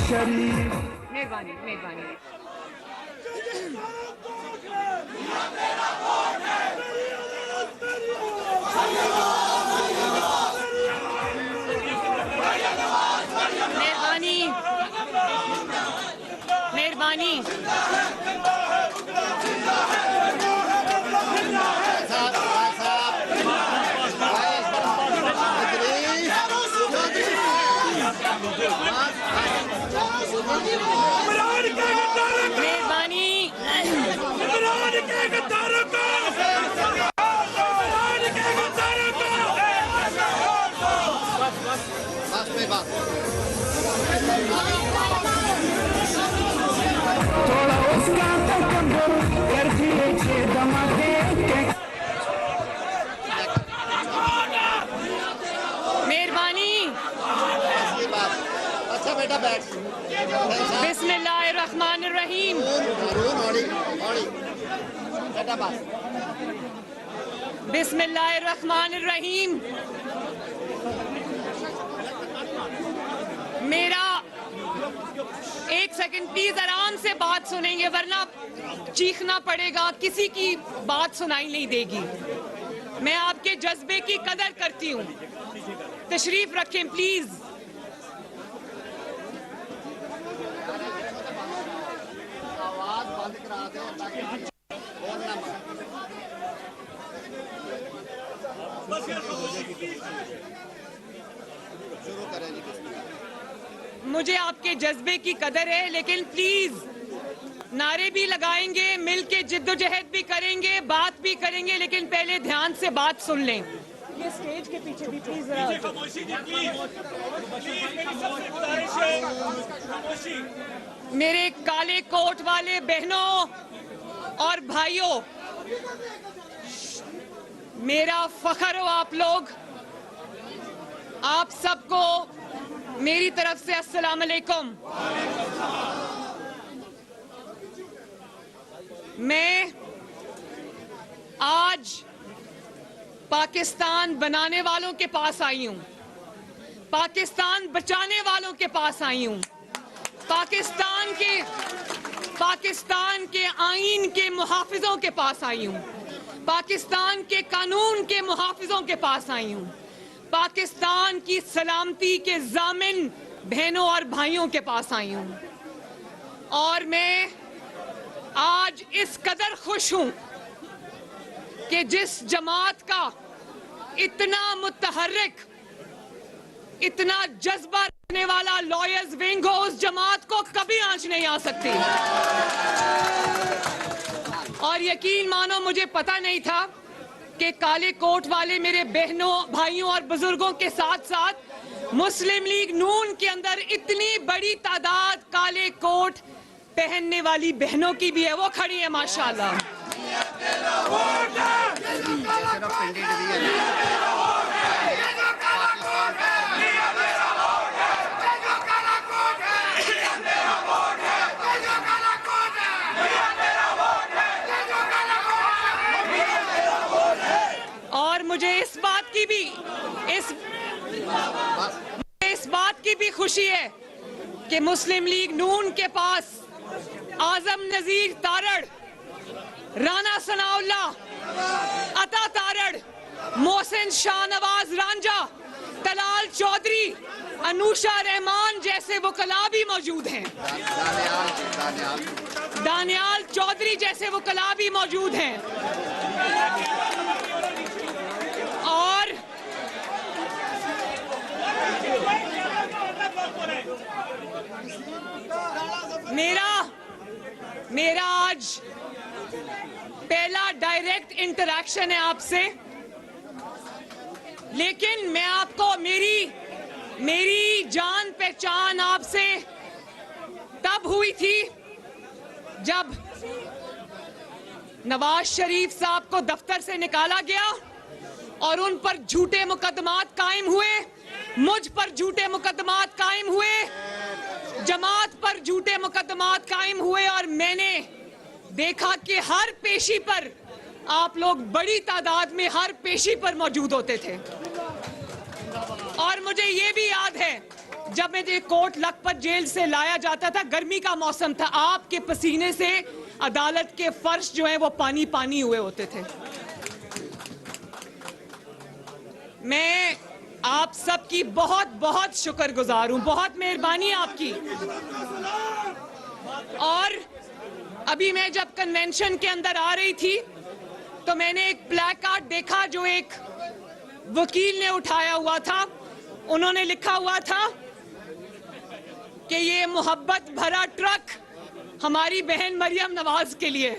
शरीफ। मेहरबानी मेहरबानी। मेहरबानी थोड़ा उसका तकब्बुर कर दिए के दमाके मेहरबानी। अच्छा बेटा बैठ। बिस्मिल्लाहिर्रहमानिर्रहीम। बेटा बस। बिस्मिल्लाहिर्रहमानिर्रहीम। मेरा एक सेकंड प्लीज, आराम से बात सुनेंगे वरना चीखना पड़ेगा, किसी की बात सुनाई नहीं देगी। मैं आपके जज्बे की कदर करती हूँ, तशरीफ रखें प्लीज। आवाज बंद करा दे ताकि बोलना शुरू करें जी। मुझे आपके जज्बे की कदर है, लेकिन प्लीज नारे भी लगाएंगे, मिल के जिद्दोजहद भी करेंगे, बात भी करेंगे, लेकिन पहले ध्यान से बात सुन लें। ये स्टेज के पीछे भी प्लीज मेरे काले कोट वाले बहनों और भाइयों, मेरा फख्र हो आप लोग। आप सबको मेरी तरफ से अस्सलाम अलैकुम। मैं आज पाकिस्तान बनाने वालों के पास आई हूं, पाकिस्तान बचाने वालों के पास आई हूं, पाकिस्तान के आईन के मुहाफिजों के पास आई हूं, पाकिस्तान के कानून के मुहाफिजों के पास आई हूं, पाकिस्तान की सलामती के जामिन बहनों और भाइयों के पास आई हूं। और मैं आज इस कदर खुश हूं कि जिस जमात का इतना मुतहर्रिक, इतना जज्बा रखने वाला लॉयर्स विंग हो, उस जमात को कभी आंच नहीं आ सकती। और यकीन मानो मुझे पता नहीं था कि काले कोट वाले मेरे बहनों, भाइयों और बुजुर्गों के साथ साथ मुस्लिम लीग नून के अंदर इतनी बड़ी तादाद काले कोट पहनने वाली बहनों की भी है, वो खड़ी है माशाल्लाह। और मुझे इस बात की भी खुशी है कि मुस्लिम लीग नून के पास आजम नजीर तारड़, राना सनाउल्लाह, अता तारड़, मोहसिन शाहनवाज रांझा, तलाल चौधरी, अनुषा रहमान जैसे वकला भी मौजूद हैं, दानियाल चौधरी जैसे वकला भी मौजूद हैं। और मेरा आज पहला डायरेक्ट इंटरैक्शन है आपसे, लेकिन मैं आपको मेरी जान पहचान आपसे तब हुई थी जब नवाज शरीफ साहब को दफ्तर से निकाला गया और उन पर झूठे मुकदमात कायम हुए, मुझ पर झूठे मुकदमात कायम हुए, जमात पर झूठे मुकदमात कायम हुए। और मैंने देखा कि हर पेशी पर आप लोग बड़ी तादाद में हर पेशी पर मौजूद होते थे। और मुझे ये भी याद है जब मुझे कोट लखपत जेल से लाया जाता था, गर्मी का मौसम था, आपके पसीने से अदालत के फर्श जो है वो पानी पानी हुए होते थे। मैं आप सबकी बहुत बहुत शुक्रगुजार हूं, बहुत मेहरबानी आपकी। और अभी मैं जब कन्वेंशन के अंदर आ रही थी तो मैंने एक प्ले कार्ड देखा जो एक वकील ने उठाया हुआ था। उन्होंने लिखा हुआ था कि ये मोहब्बत भरा ट्रक हमारी बहन मरियम नवाज के लिए।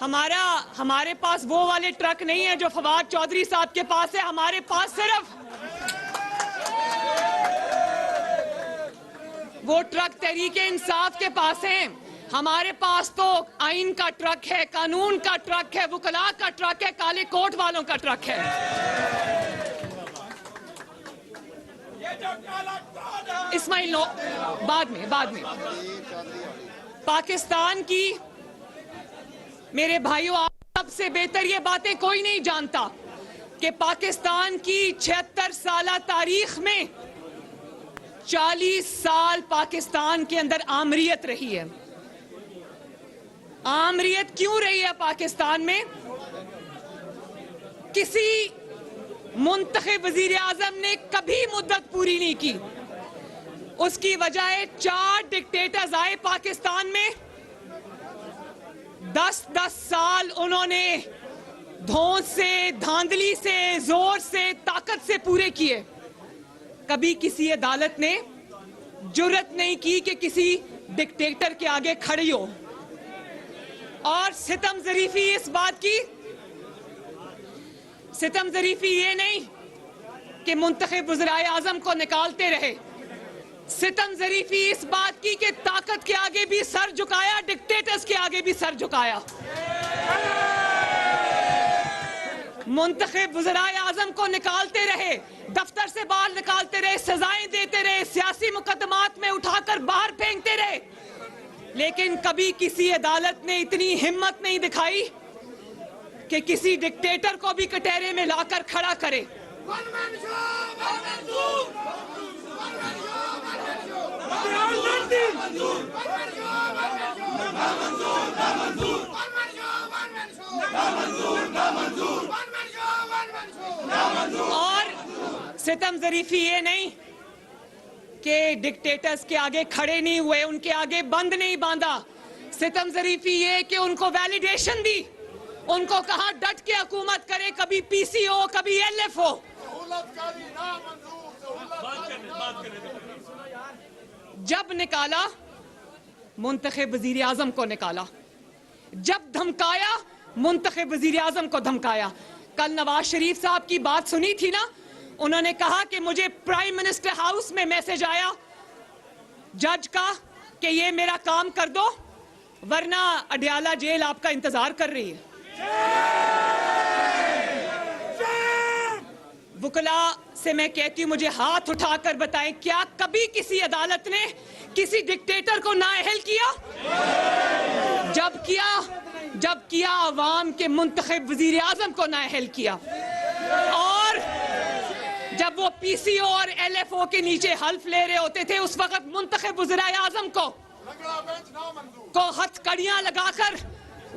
हमारे पास वो वाले ट्रक नहीं है जो फवाद चौधरी साहब के पास है। हमारे पास सिर्फ वो ट्रक तहरीके इंसाफ के पास है। हमारे पास तो आइन का ट्रक है, कानून का ट्रक है, वकला का ट्रक है, काले कोट वालों का ट्रक है। इस्माइल नो बाद में पाकिस्तान की, मेरे भाइयों, आप सबसे बेहतर ये बातें कोई नहीं जानता कि पाकिस्तान की 76 साल तारीख में 40 साल पाकिस्तान के अंदर आमरीत रही है। आमरीत क्यों रही है पाकिस्तान में? किसी मुंतखब वजीर आजम ने कभी मुद्दत पूरी नहीं की। उसकी वजह 4 डिक्टेटर्स आए पाकिस्तान में, 10-10 साल उन्होंने धौंस से, धांधली से, जोर से, ताकत से पूरे किए। कभी किसी अदालत ने जुर्रत नहीं की कि किसी डिक्टेटर के आगे खड़ी हो। और सितम ज़रीफ़ी इस बात की, सितम ज़रीफ़ी ये नहीं कि मुंतखब वज़ीर आज़म को निकालते रहे। सितम ज़रीफ़ी इस बात की कि ताकत के आगे भी सर झुकाया, डिक्टेटर्स के आगे भी सर झुकाया। मुंतखब वज़ीर आज़म को निकालते रहे, दफ्तर से बाहर निकालते रहे, सजाएं देते रहे, सियासी मुकदमात में उठाकर बाहर फेंकते रहे, लेकिन कभी किसी अदालत ने इतनी हिम्मत नहीं दिखाई कि किसी डिक्टेटर को भी कटहरे में लाकर खड़ा करे। और सितम ज़रीफ़ी ये नहीं कि डिक्टेटर्स के आगे खड़े नहीं हुए, उनके आगे बंद नहीं बांधा। सितम ज़रीफ़ी ये कि उनको वैलिडेशन दी, उनको कहा डट के हुकूमत करे, कभी पीसीओ, कभी एलएफओ। जब निकाला मुंतखब वजीर आजम को निकाला, जब धमकाया मुंतखब वजीर आजम को धमकाया। कल नवाज शरीफ साहब की बात सुनी थी ना, उन्होंने कहा कि मुझे प्राइम मिनिस्टर हाउस में मैसेज आया जज का कि ये मेरा काम कर दो वरना अडयाला जेल आपका इंतजार कर रही है। वकला से मैं कहती हूं, मुझे हाथ उठाकर बताएं, क्या कभी किसी अदालत ने किसी डिक्टेटर को नाअहल किया? जब किया अवाम के मुंतखब वजीर आजम को नाअहल किया। और जब वो पीसीओ और एलएफओ के नीचे हल्फ ले रहे होते थे, उस वक्त मुंतखब वज़ीर आज़म को हथकड़ियां लगाकर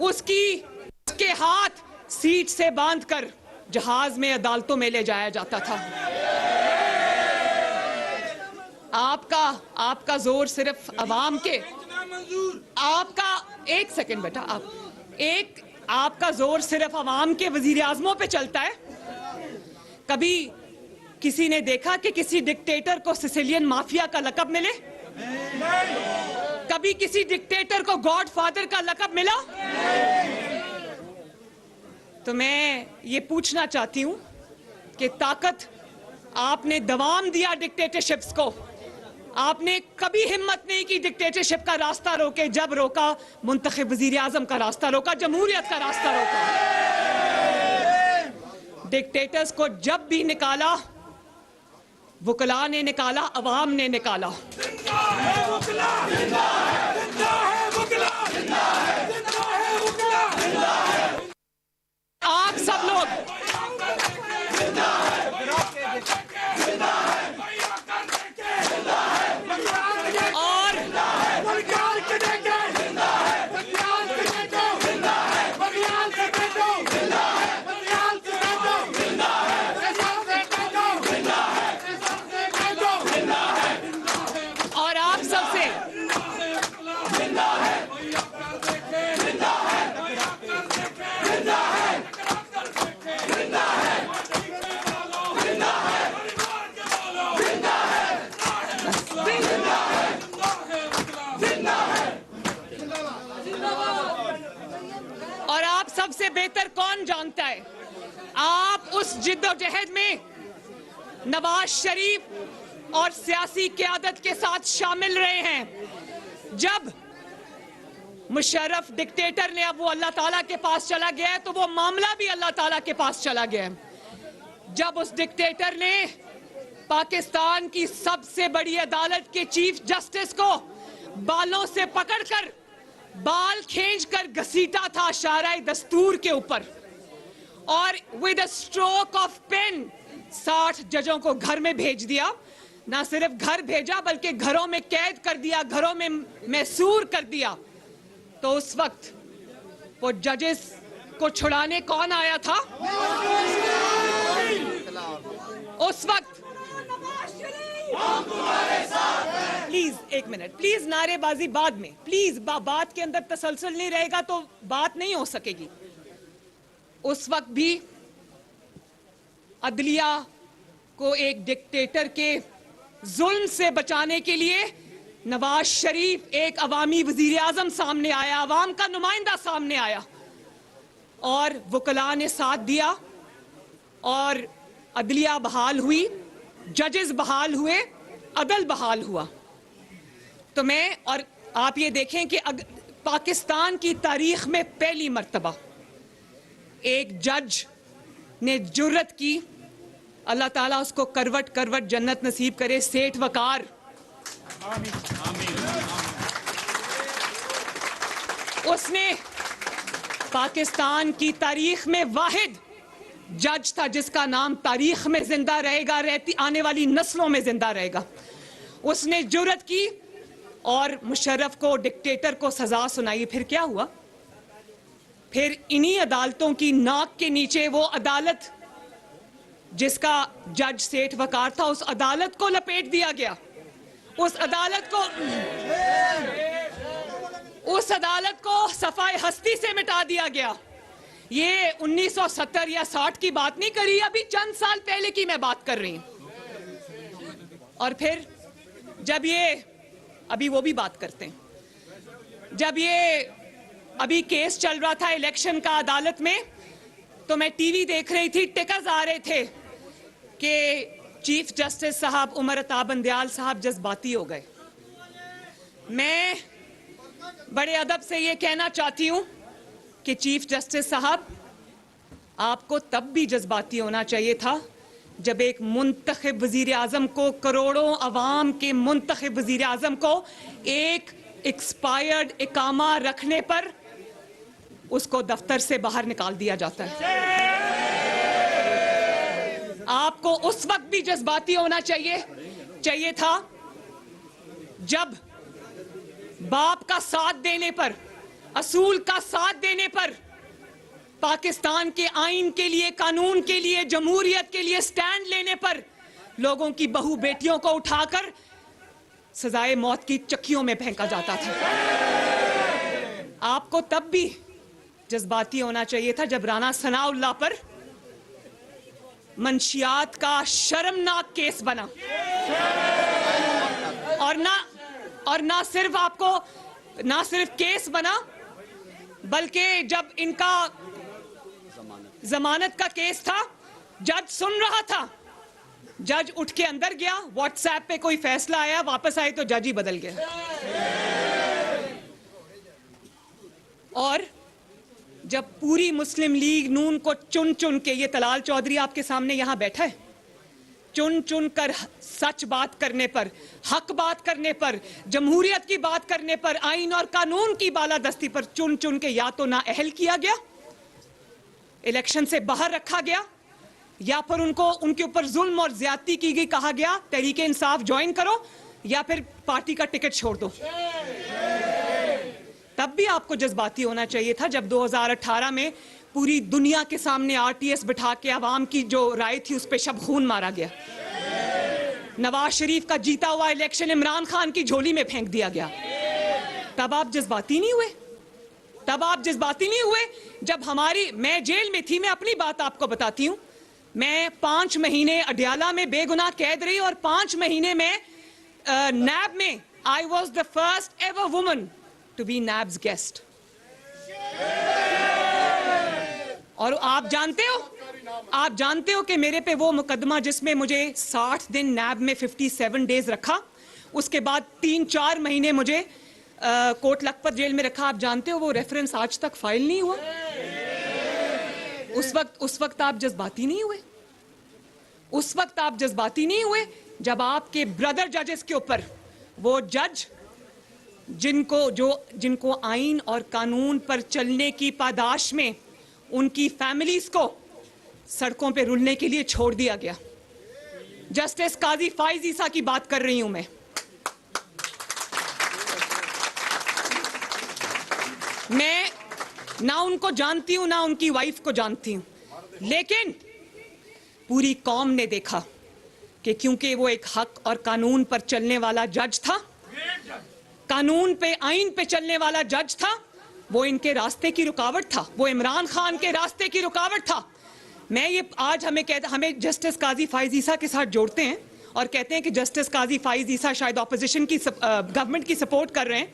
उसके हाथ सीट से बांधकर जहाज में अदालतों में ले जाया जाता था। आपका जोर सिर्फ अवाम के, आपका एक सेकंड बेटा, आपका जोर सिर्फ अवाम के वजीर आज़मों पे चलता है। कभी किसी ने देखा कि किसी डिक्टेटर को सिसिलियन माफिया का लक़ब मिले? कभी किसी डिक्टेटर को गॉड फादर का लक़ब मिला? तो मैं ये पूछना चाहती हूं कि ताकत आपने दवाम दिया डिक्टेटरशिप्स को, आपने कभी हिम्मत नहीं की डिक्टेटरशिप का रास्ता रोके। जब रोका मुंतखब वजीर आज़म का रास्ता रोका, जमहूरियत का रास्ता रोका। डिक्टेटर्स को जब भी निकाला, वकला ने निकाला, अवाम ने निकाला। आप सब लोग जानता है। आप उस जिद्दोजहद में नवाज शरीफ और सियासी क़यादत के साथ शामिल रहे हैं। जब मुशर्रफ डिक्टेटर ने, अब वो अल्लाह ताला के पास चला गया है, तो वो मामला भी अल्लाह ताला के पास चला गया है। जब उस डिक्टेटर ने पाकिस्तान की सबसे बड़ी अदालत के चीफ जस्टिस को बालों से पकड़कर बाल खींचकर घसीटा था शाराए दस्तूर के ऊपर, और with a stroke of pen 60 जजों को घर में भेज दिया। ना सिर्फ घर भेजा बल्कि घरों में कैद कर दिया, घरों में मैसूर कर दिया। तो उस वक्त वो जजेस को छुड़ाने कौन आया था? उस वक्त प्लीज एक मिनट, प्लीज नारेबाजी बाद में, प्लीज बात के अंदर तसलसल नहीं रहेगा तो बात नहीं हो सकेगी। उस वक्त भी अदलिया को एक डिक्टेटर के जुल्म से बचाने के लिए नवाज शरीफ एक अवामी वजीर आजम सामने आया, अवाम का नुमाइंदा सामने आया, और वकला ने साथ दिया और अदलिया बहाल हुई, जजेस बहाल हुए, अदल बहाल हुआ। तो मैं और आप ये देखें कि पाकिस्तान की तारीख में पहली मर्तबा एक जज ने जुर्रत की, अल्लाह ताला उसको करवट करवट जन्नत नसीब करे, सेठ वकार, उसने पाकिस्तान की तारीख में वाहिद जज था जिसका नाम तारीख में जिंदा रहेगा, रहती आने वाली नस्लों में जिंदा रहेगा। उसने जुर्रत की और मुशर्रफ को, डिक्टेटर को सजा सुनाई। फिर क्या हुआ? फिर इन्हीं अदालतों की नाक के नीचे वो अदालत जिसका जज सेठ वकार था, उस अदालत को लपेट दिया गया। उस अदालत को सफाई हस्ती से मिटा दिया गया। ये 1970 या 60 की बात नहीं करी, अभी चंद साल पहले की मैं बात कर रही हूं। और फिर जब ये, अभी वो भी बात करते हैं, जब ये अभी केस चल रहा था इलेक्शन का अदालत में, तो मैं टीवी देख रही थी, टिकर्स आ रहे थे कि चीफ जस्टिस साहब उमर अता बंदयाल साहब जज्बाती हो गए। मैं बड़े अदब से ये कहना चाहती हूं कि चीफ जस्टिस साहब, आपको तब भी जज्बाती होना चाहिए था जब एक मुंतखब वजीर आजम को, करोड़ों अवाम के मुंतखब वजीर आजम को एक एक्सपायर्ड इकामा रखने पर उसको दफ्तर से बाहर निकाल दिया जाता है। आपको उस वक्त भी जज्बाती होना चाहिए था जब बाप का साथ देने पर, असूल का साथ देने पर, पाकिस्तान के आइन के लिए, कानून के लिए, जमहूरियत के लिए स्टैंड लेने पर लोगों की बहू बेटियों को उठाकर सजाए मौत की चक्कियों में फेंका जाता था। आपको तब भी जज्बाती होना चाहिए था जब राना सनाउल्लाह पर मंशियात का शर्मनाक केस बना, और ना सिर्फ केस बना, बल्कि जब इनका जमानत का केस था, जज सुन रहा था, जज उठ के अंदर गया, व्हाट्सएप पे कोई फैसला आया, वापस आए तो जज ही बदल गया। और जब पूरी मुस्लिम लीग नून को चुन चुन के, ये तलाल चौधरी आपके सामने यहां बैठा है, चुन चुन कर सच बात करने पर, हक बात करने पर, जमहूरियत की बात करने पर, आइन और कानून की बालादस्ती पर चुन चुन के या तो नाअहल किया गया, इलेक्शन से बाहर रखा गया, या फिर उनके ऊपर जुल्म और ज्यादती की गई, कहा गया तहरीके इंसाफ ज्वाइन करो या फिर पार्टी का टिकट छोड़ दो। तब भी आपको जज्बाती होना चाहिए था जब 2018 में पूरी दुनिया के सामने आरटीएस बिठा के आवाम की जो राय थी उस पे शब खून मारा गया। नवाज शरीफ का जीता हुआ इलेक्शन इमरान खान की झोली में फेंक दिया गया। तब आप जज्बाती नहीं हुए? तब आप जज्बाती नहीं हुए जब मैं जेल में थी। मैं अपनी बात आपको बताती हूँ। मैं 5 महीने अडयाला में बेगुनाह कैद रही और 5 महीने में नैब में I was the first ever woman to be NAB's guest. और आप जानते हो कि मेरे पे वो मुकदमा जिसमें मुझे 60 दिन नैब में 57 डेज रखा, उसके बाद 3-4 महीने मुझे कोट लखपत जेल में रखा, आप जानते हो वो रेफरेंस आज तक फाइल नहीं हुआ। उस वक्त आप जज्बाती नहीं हुए, उस वक्त आप जज्बाती नहीं हुए जब आपके ब्रदर जजेस के ऊपर वो जज जिनको आइन और कानून पर चलने की पादाश में उनकी फैमिलीज को सड़कों पे रुलने के लिए छोड़ दिया गया। जस्टिस काजी फाइज ईसा की बात कर रही हूं मैं ना उनको जानती हूं ना उनकी वाइफ को जानती हूं, लेकिन पूरी कौम ने देखा कि क्योंकि वो एक हक और कानून पर चलने वाला जज था, कानून पे आइन पे चलने वाला जज था, वो इनके रास्ते की रुकावट था, वो इमरान खान के रास्ते की रुकावट था। मैं ये आज हमें जस्टिस काजी फाइज ईसा के साथ जोड़ते हैं और कहते हैं कि जस्टिस काजी फाइज ईसा शायद ऑपोजिशन की गवर्नमेंट की सपोर्ट कर रहे हैं।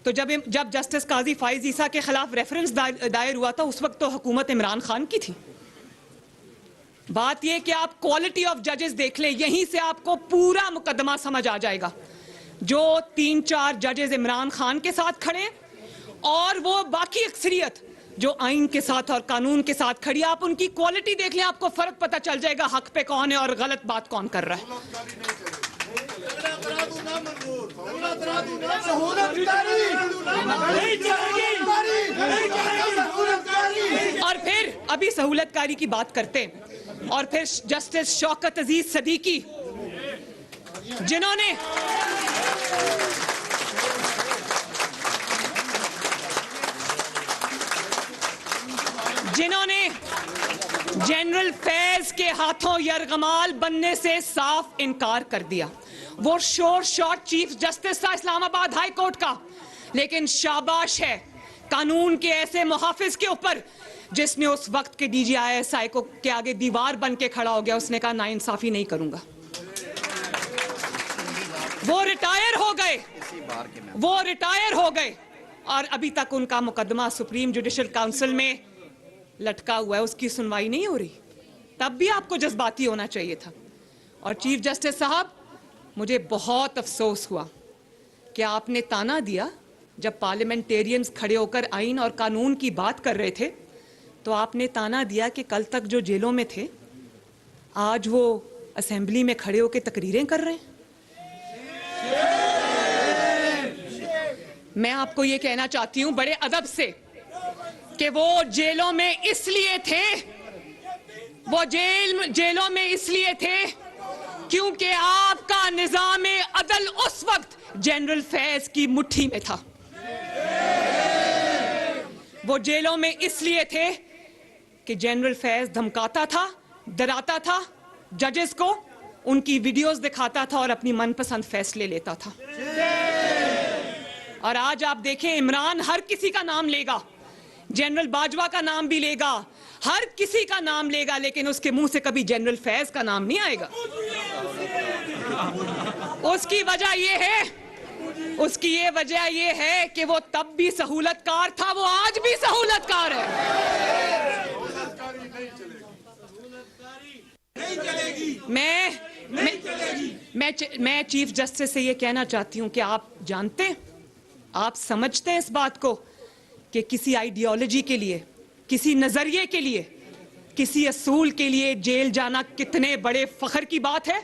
तो जब जस्टिस काजी फाइज ईसा के खिलाफ रेफरेंस दायर हुआ था, उस वक्त तो हुकूमत इमरान खान की थी। बात यह कि आप क्वालिटी ऑफ जजेस देख लें, यहीं से आपको पूरा मुकदमा समझ आ जाएगा। जो 3-4 जजेस इमरान खान के साथ खड़े और वो बाकी अक्सरियत जो आइन के साथ और कानून के साथ खड़ी, आप उनकी क्वालिटी देख लें, आपको फर्क पता चल जाएगा हक पे कौन है और गलत बात कौन कर रहा है। और फिर अभी सहूलतकारी की बात करते हैं, और फिर जस्टिस शौकत अजीज सदीकी जिन्होंने जनरल फैज के हाथों यरगमाल बनने से साफ इनकार कर दिया। वो शॉर्ट चीफ जस्टिस था इस्लामाबाद हाई कोर्ट का, लेकिन शाबाश है कानून के ऐसे मुहाफिज के ऊपर जिसने उस वक्त के DGISI को के आगे दीवार बन के खड़ा हो गया। उसने कहा नाइंसाफी नहीं करूंगा। वो रिटायर हो गए और अभी तक उनका मुकदमा सुप्रीम जुडिशल काउंसिल में लटका हुआ है, उसकी सुनवाई नहीं हो रही। तब भी आपको जज्बाती होना चाहिए था। और चीफ जस्टिस साहब, मुझे बहुत अफसोस हुआ कि आपने ताना दिया जब पार्लियामेंटेरियंस खड़े होकर आइन और कानून की बात कर रहे थे, तो आपने ताना दिया कि कल तक जो जेलों में थे आज वो असेंबली में खड़े होकर तकरीरें कर रहे हैं। मैं आपको ये कहना चाहती हूं बड़े अदब से कि वो जेलों में इसलिए थे, वो जेलों में इसलिए थे क्योंकि आपका निजाम अदल उस वक्त जनरल फैज की मुट्ठी में था। वो जेलों में इसलिए थे कि जनरल फैज धमकाता था, डराता था जजेस को, उनकी वीडियोस दिखाता था और अपनी मनपसंद फैसले लेता था। और आज आप देखें, इमरान हर किसी का नाम लेगा, जनरल बाजवा का नाम भी लेगा, हर किसी का नाम लेगा, लेकिन उसके मुंह से कभी जनरल फैज का नाम नहीं आएगा। उसकी वजह यह है कि वो तब भी सहूलतकार था, वो आज भी सहूलतकार है। मैं चीफ जस्टिस से ये कहना चाहती हूं कि आप जानते हैं, आप समझते हैं इस बात को कि किसी आइडियोलॉजी के लिए, किसी नजरिए के लिए, किसी असूल के लिए जेल जाना कितने बड़े फख्र की बात है।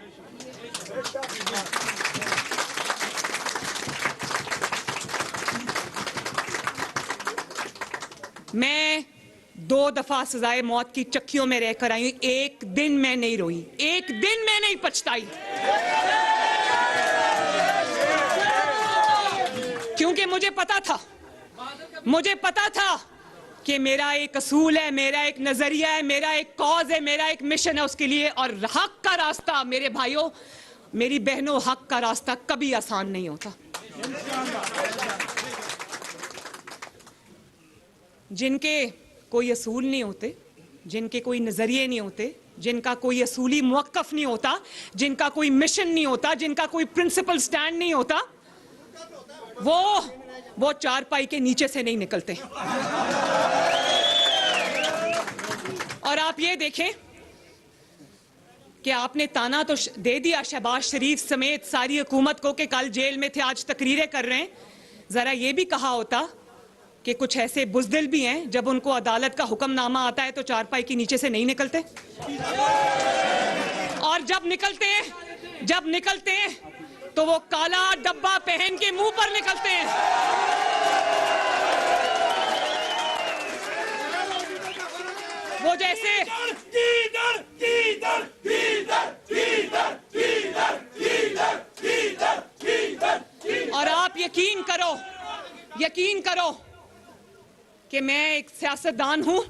मैं 2 दफा सजाए मौत की चक्कियों में रहकर आई हूं, एक दिन मैं नहीं रोई, एक दिन मैं नहीं पछताई, क्योंकि मुझे पता था कि मेरा एक असूल है, मेरा एक नजरिया है, मेरा एक कॉज है, मेरा एक मिशन है उसके लिए। और हक का रास्ता, मेरे भाइयों मेरी बहनों, हक का रास्ता कभी आसान नहीं होता। जिनके कोई असूल नहीं होते, जिनके कोई नजरिए नहीं होते, जिनका कोई असूली मुवक्कफ नहीं होता, जिनका कोई मिशन नहीं होता, जिनका कोई प्रिंसिपल स्टैंड नहीं होता, वो चारपाई के नीचे से नहीं निकलते। और आप ये देखें कि आपने ताना तो दे दिया शहबाज शरीफ समेत सारी हुकूमत को कि कल जेल में थे, आज तकरीरें कर रहे हैं। जरा ये भी कहा होता कि कुछ ऐसे बुज़दिल भी हैं, जब उनको अदालत का हुक्मनामा आता है तो चारपाई के नीचे से नहीं निकलते, और जब निकलते हैं तो वो काला डब्बा पहन के मुंह पर निकलते हैं। वो जैसे और आप यकीन करो कि मैं एक सियासतदान हूं,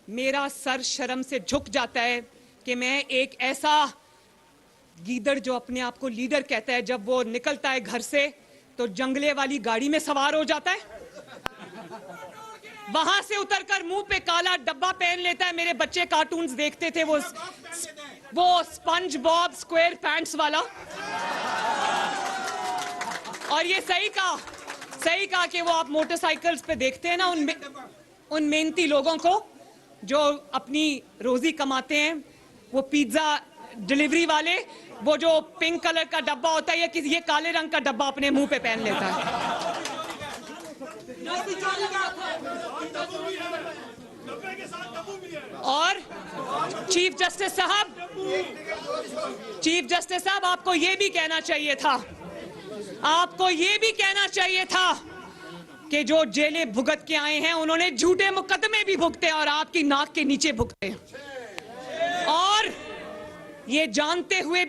मेरा सर शर्म से झुक जाता है कि मैं एक ऐसा गीदड़ जो अपने आप को लीडर कहता है, जब वो निकलता है घर से तो जंगले वाली गाड़ी में सवार हो जाता है, वहां से उतरकर मुंह पे काला डब्बा पहन लेता है। मेरे बच्चे कार्टून्स देखते थे, वो स्पंज बॉब स्क्वायर पैंट्स वाला। और ये सही कहा कि वो आप मोटरसाइकिल्स पे देखते हैं ना उन मेहनती लोगों को जो अपनी रोजी कमाते हैं, वो पिज्जा डिलीवरी वाले, वो जो पिंक कलर का डब्बा होता है या किसी ये काले रंग का डब्बा अपने मुंह पे पहन लेता है। और चीफ जस्टिस साहब आपको ये भी कहना चाहिए था कि जो जेलें भुगत के आए हैं उन्होंने झूठे मुकदमे भी भुगते और आपकी नाक के नीचे भुगते, और ये जानते हुए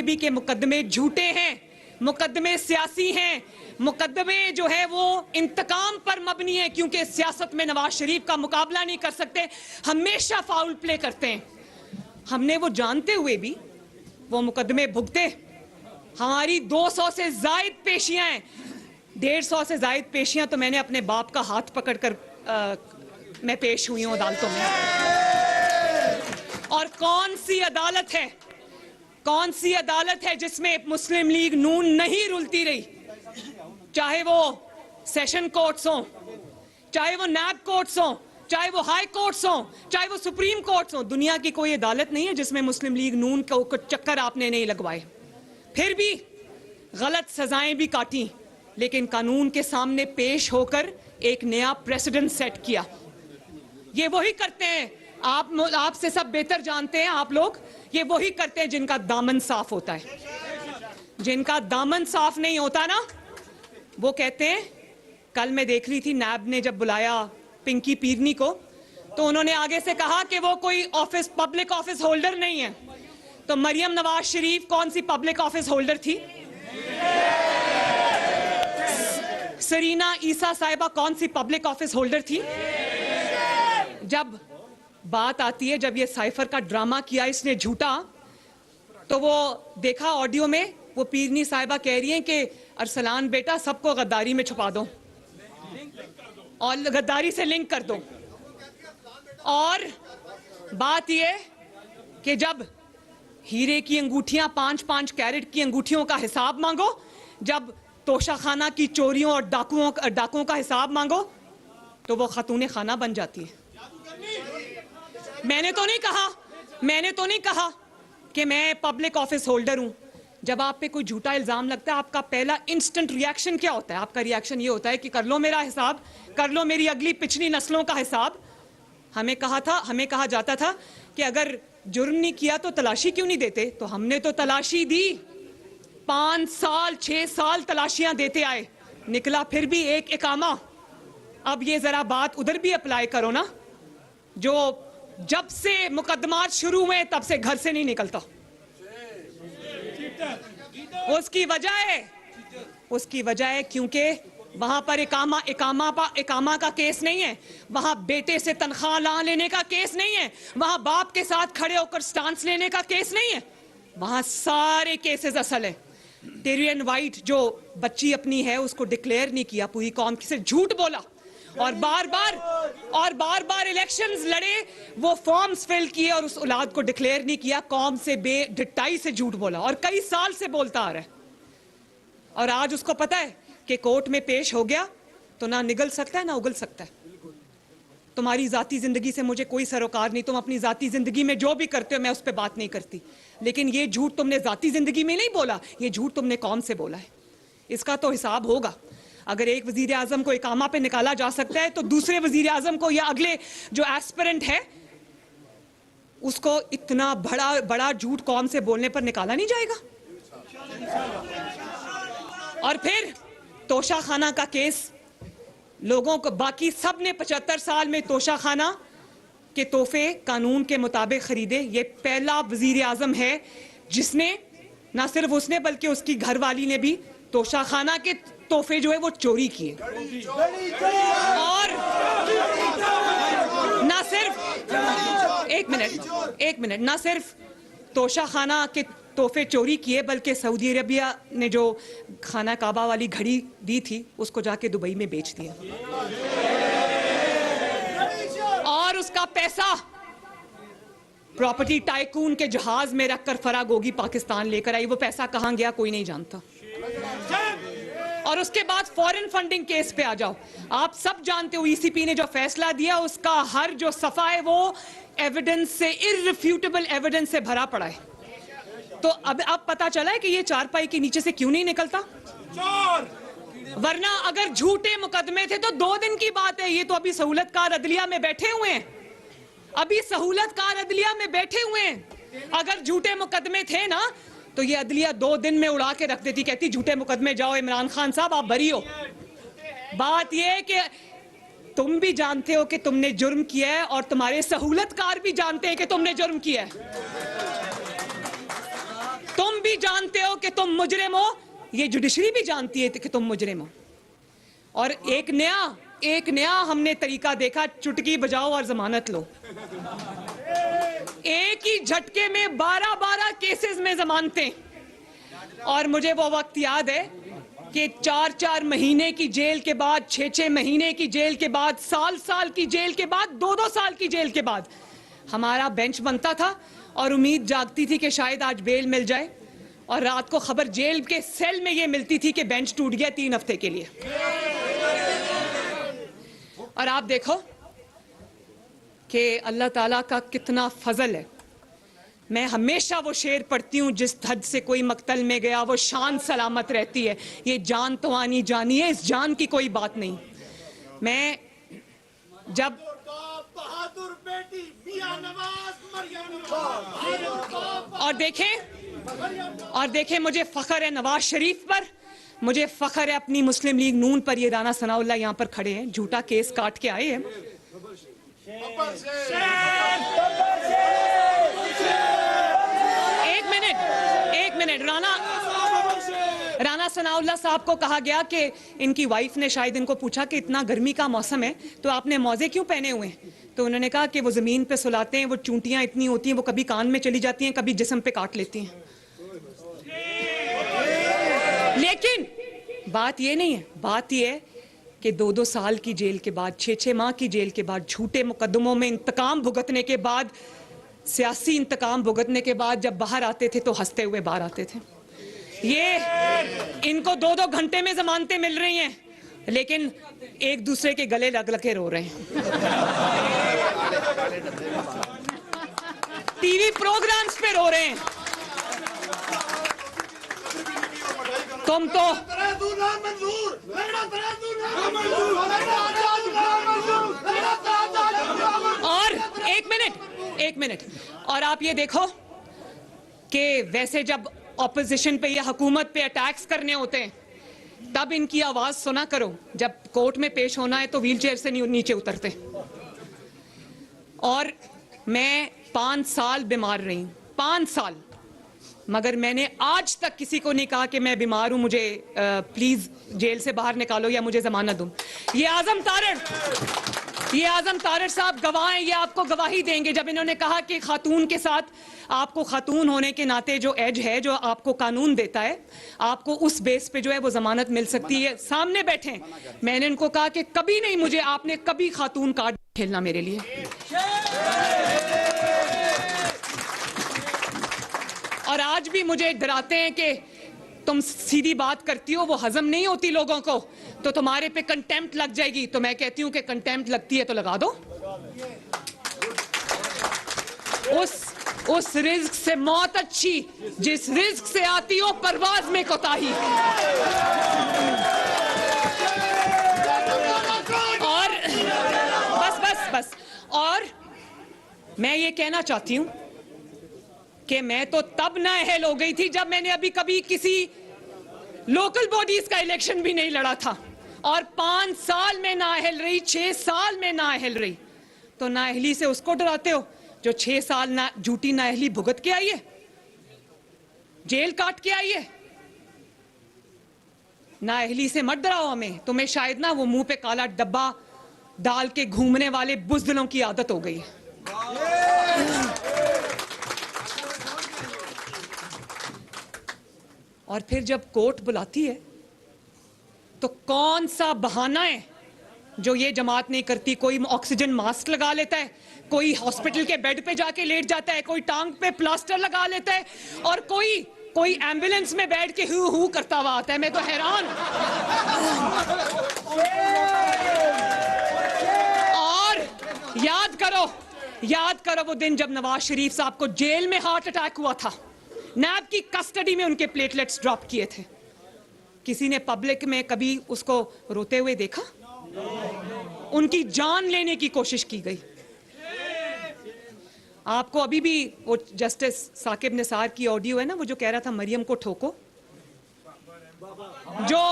भी कि मुकदमे झूठे हैं, मुकदमे सियासी हैं, मुकदमे जो है वो इंतकाम पर मबनी है, क्योंकि सियासत में नवाज शरीफ का मुकाबला नहीं कर सकते, हमेशा फाउल प्ले करते हैं। हमने वो जानते हुए भी वो मुकदमे भुगते। हमारी 200 से जायद पेशियां हैं, 150 से जायद पेशियां तो मैंने अपने बाप का हाथ पकड़कर मैं पेश हुई हूं अदालतों में। और कौन सी अदालत है जिसमें मुस्लिम लीग नून नहीं रुलती रही, चाहे वो सेशन कोर्ट्स हों, चाहे वो नैब कोर्ट्स हों, चाहे वो हाई कोर्ट्स हों, चाहे वो सुप्रीम कोर्ट्स हों। दुनिया की कोई अदालत नहीं है जिसमें मुस्लिम लीग नून को चक्कर आपने नहीं लगवाए। फिर भी गलत सजाएं भी काटी, लेकिन कानून के सामने पेश होकर एक नया प्रेसिडेंट सेट किया। ये वही करते हैं, आपसे सब बेहतर जानते हैं आप लोग, ये वही करते हैं जिनका दामन साफ होता है। जिनका दामन साफ नहीं होता ना, वो कहते हैं, कल मैं देख रही थी नैब ने जब बुलाया पिंकी पीरनी को, तो उन्होंने आगे से कहा कि वो कोई पब्लिक ऑफिस होल्डर नहीं है। तो मरियम नवाज शरीफ कौन सी पब्लिक ऑफिस होल्डर थी? सरीना ईसा साहिबा कौन सी पब्लिक ऑफिस होल्डर थी? जब बात आती है, जब ये साइफर का ड्रामा किया इसने झूठा, तो वो देखा ऑडियो में, वो पीरनी साहिबा कह रही हैं कि अरसलान बेटा सबको गद्दारी में छुपा दो और गद्दारी से लिंक कर दो। और बात ये कि जब हीरे की अंगूठियां 5-5 कैरेट की अंगूठियों का हिसाब मांगो, जब तोशाखाना की चोरियों और डाकुओं का हिसाब मांगो, तो वो खातूने खाना बन जाती है। मैंने तो नहीं कहा कि मैं पब्लिक ऑफिस होल्डर हूं। जब आप पे कोई झूठा इल्जाम लगता है, आपका पहला इंस्टेंट रिएक्शन क्या होता है? आपका रिएक्शन ये होता है कि कर लो मेरा हिसाब, कर लो मेरी अगली पिछली नस्लों का हिसाब। हमें कहा जाता था कि अगर जुर्म नहीं किया तो तलाशी क्यों नहीं देते? तो हमने तो तलाशी दी, 5 साल 6 साल तलाशियां देते आए, निकला फिर भी एक इकामा। अब ये जरा बात उधर भी अप्लाई करो ना, जो जब से मुकदमात शुरू हुए तब से घर से नहीं निकलता। उसकी वजह है क्योंकि वहां पर इकामा का केस नहीं है, वहां बेटे से तनख्वाह ला लेने का केस नहीं है, वहां बाप के साथ खड़े होकर स्टांस लेने का केस नहीं है, वहां सारे केसेस असल है। टेरियन वाइट जो बच्ची अपनी है उसको डिक्लेयर नहीं किया, पूरी कौम से झूठ बोला और बार बार इलेक्शंस लड़े, वो फॉर्म्स फिल किए और उस औलाद को डिक्लेयर नहीं किया, कौम से बेढिठाई से झूठ बोला और कई साल से बोलता आ रहा है। और आज उसको पता है कि कोर्ट में पेश हो गया तो ना निगल सकता है ना उगल सकता है। तुम्हारी ज़ाती ज़िंदगी से मुझे कोई सरोकार नहीं, तुम अपनी ज़ाती ज़िंदगी में जो भी करते हो मैं उस पर बात नहीं करती, लेकिन ये झूठ तुमने ज़ाती ज़िंदगी में नहीं बोला, ये झूठ तुमने कौम से बोला है। इसका तो हिसाब होगा। अगर एक वज़ीर आज़म को इकामा पे निकाला जा सकता है तो दूसरे वज़ीर आज़म को या अगले जो एस्पिरेंट है उसको इतना बड़ा झूठ कौम से बोलने पर निकाला नहीं जाएगा। और फिर तोशा खाना का केस, लोगों को बाकी सब ने 75 साल में तोशा खाना के तोहफे कानून के मुताबिक खरीदे। ये पहला वजीर आजम है जिसने, ना सिर्फ उसने बल्कि उसकी घरवाली ने भी तोशा खाना के तोहफे जो है वो चोरी किए। और ना सिर्फ एक मिनट ना सिर्फ तोशा खाना के तोहफे चोरी किए बल्कि सऊदी अरबिया ने जो खाना काबा वाली घड़ी दी थी उसको जाके दुबई में बेच दिया और उसका पैसा प्रॉपर्टी टाइकून के जहाज में रखकर फराग होगी पाकिस्तान लेकर आई। वो पैसा कहां गया कोई नहीं जानता। और उसके बाद फॉरेन फंडिंग केस पे आ जाओ। आप सब जानते हो ईसीपी ने जो फैसला दिया उसका हर जो सफा है वो एविडेंस से, इररिफ्यूटेबल एविडेंस से भरा पड़ा है। तो अब पता चला है कि ये चारपाई के नीचे से क्यों नहीं निकलता। वरना अगर झूठे मुकदमे थे तो 2 दिन की बात है। ये तो अभी सहूलतकार अदलिया में बैठे हुए हैं, अभी सहूलतकार अदलिया में बैठे हुए हैं। अगर झूठे मुकदमे थे ना तो ये अदलिया 2 दिन में उड़ा के रख देती, कहती झूठे मुकदमे जाओ इमरान खान साहब आप बरी हो। बात यह है कि तुम भी जानते हो कि तुमने जुर्म किया है और तुम्हारे सहूलतकार भी जानते हैं कि तुमने जुर्म किया है। तुम भी जानते हो कि तुम मुजरिम हो, ये जुडिशरी भी जानती है कि तुम मुजरिम हो। और एक नया हमने तरीका देखा, चुटकी बजाओ और जमानत लो। एक ही झटके में 12 केसेस में जमानतें। और मुझे वो वक्त याद है कि 4 महीने की जेल के बाद, 6 महीने की जेल के बाद, साल की जेल के बाद, 2 साल की जेल के बाद हमारा बेंच बनता था और उम्मीद जागती थी कि शायद आज बेल मिल जाए। और रात को खबर जेल के सेल में ये मिलती थी कि बेंच टूट गया 3 हफ्ते के लिए। और आप देखो कि अल्लाह ताला का कितना फजल है। मैं हमेशा वो शेर पढ़ती हूँ, जिस हद से कोई मक्तल में गया वो शान सलामत रहती है। ये जान तो आनी जानी है, इस जान की कोई बात नहीं। मैं जब और देखें मुझे फख्र है नवाज शरीफ पर, मुझे फख्र है अपनी मुस्लिम लीग नून पर। ये राना सनाउल्लाह यहाँ पर खड़े हैं, झूठा केस काट के आए हैं। एक मिनट राना सनाउल्लाह साहब को कहा गया कि इनकी वाइफ ने शायद इनको पूछा कि इतना गर्मी का मौसम है तो आपने मौजे क्यों पहने हुए हैं। तो उन्होंने कहा कि वो जमीन पे सुलाते हैं, वो चूंटियां इतनी होती हैं, वो कभी कान में चली जाती हैं, कभी जिस्म पे काट लेती हैं। लेकिन बात ये नहीं है, बात ये है कि 2 साल की जेल के बाद, 6 माह की जेल के बाद, झूठे मुकदमों में इंतकाम भुगतने के बाद, सियासी इंतकाम भुगतने के बाद जब बाहर आते थे तो हंसते हुए बाहर आते थे। ये इनको 2 घंटे में जमानतें मिल रही हैं, लेकिन एक दूसरे के गले लग के रो रहे हैं। टीवी प्रोग्राम्स पे रो रहे हैं। तुम तो और एक मिनट और आप ये देखो कि वैसे जब ऑपोजिशन पे या हुकूमत पे अटैक्स करने होते हैं तब इनकी आवाज सुना करो, जब कोर्ट में पेश होना है तो व्हीलचेयर से नीचे उतरते। और मैं 5 साल बीमार रही, 5 साल, मगर मैंने आज तक किसी को नहीं कहा कि मैं बीमार हूं, मुझे प्लीज जेल से बाहर निकालो या मुझे जमानत दो। ये आजम तारड़ साहब गवाह हैं, ये आपको गवाही देंगे जब इन्होंने कहा कि खातून के साथ, आपको खातून होने के नाते जो एज है जो आपको कानून देता है, आपको उस बेस पे जो है वो जमानत मिल सकती है। सामने बैठे मैंने इनको कहा कि कभी नहीं, मुझे आपने कभी खातून कार्ड खेलना मेरे लिए। और आज भी मुझे डराते हैं कि तुम सीधी बात करती हो, वो हजम नहीं होती लोगों को, तो तुम्हारे पे कंटेम्प्ट लग जाएगी। तो मैं कहती हूं कि कंटेम्प्ट लगती है तो लगा दो। उस रिज्क से मौत अच्छी जिस रिज्क से आती हो परवाज में कोताही। और बस और मैं ये कहना चाहती हूं कि मैं तो तब नाअहल हो गई थी जब मैंने अभी कभी किसी लोकल बॉडीज का इलेक्शन भी नहीं लड़ा था, और 5 साल में नाअहल रही, 6 साल में नाअहल रही। तो नाअहली से उसको डराते हो जो 6 साल झूठी नाअहली भुगत के आई है, जेल काट के आई है। नाअहली से मत डराओ हमें, तुम्हें शायद ना वो मुंह पे काला डब्बा डाल के घूमने वाले बुज़दिलों की आदत हो गई है। और फिर जब कोर्ट बुलाती है तो कौन सा बहाना है जो ये जमात नहीं करती? कोई ऑक्सीजन मास्क लगा लेता है, कोई हॉस्पिटल के बेड पे जाके लेट जाता है, कोई टांग पे प्लास्टर लगा लेता है, और कोई एम्बुलेंस में बैठ के हू हू करता हुआ आता है। मैं तो हैरान हूं। और याद करो वो दिन जब नवाज शरीफ साहब को जेल में हार्ट अटैक हुआ था, नैब की कस्टडी में उनके प्लेटलेट्स ड्रॉप किए थे। किसी ने पब्लिक में कभी उसको रोते हुए देखा? उनकी जान लेने की कोशिश की गई। आपको अभी भी वो जस्टिस साकिब निसार की ऑडियो है ना, वो जो कह रहा था मरियम को ठोको, जो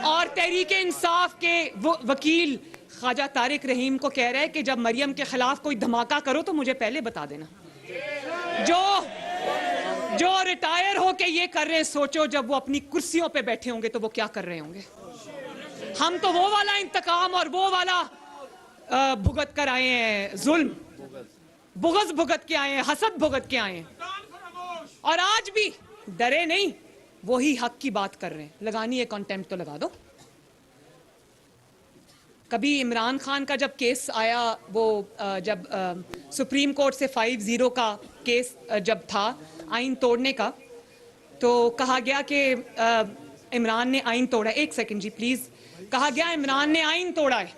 और तहरीके इंसाफ के वो वकील ख्वाजा तारिक रहीम को कह रहा है कि जब मरियम के खिलाफ कोई धमाका करो तो मुझे पहले बता देना। जो रिटायर होके ये कर रहे हैं, सोचो जब वो अपनी कुर्सियों पे बैठे होंगे तो वो क्या कर रहे होंगे। हम तो वो वाला इंतकाम और वो वाला भुगत कर आए हैं, जुल्म बुग़्ज़ भुगत के आए हैं, हसद भुगत के आए हैं, और आज भी डरे नहीं, वही हक की बात कर रहे हैं। लगानी है कंटेम्प्ट तो लगा दो। कभी इमरान खान का जब केस आया, वो जब सुप्रीम कोर्ट से 5-0 का केस जब था आइन तोड़ने का, तो कहा गया कि इमरान ने आइन तोड़ा। एक सेकंड जी प्लीज। कहा गया इमरान ने आइन तोड़ा है,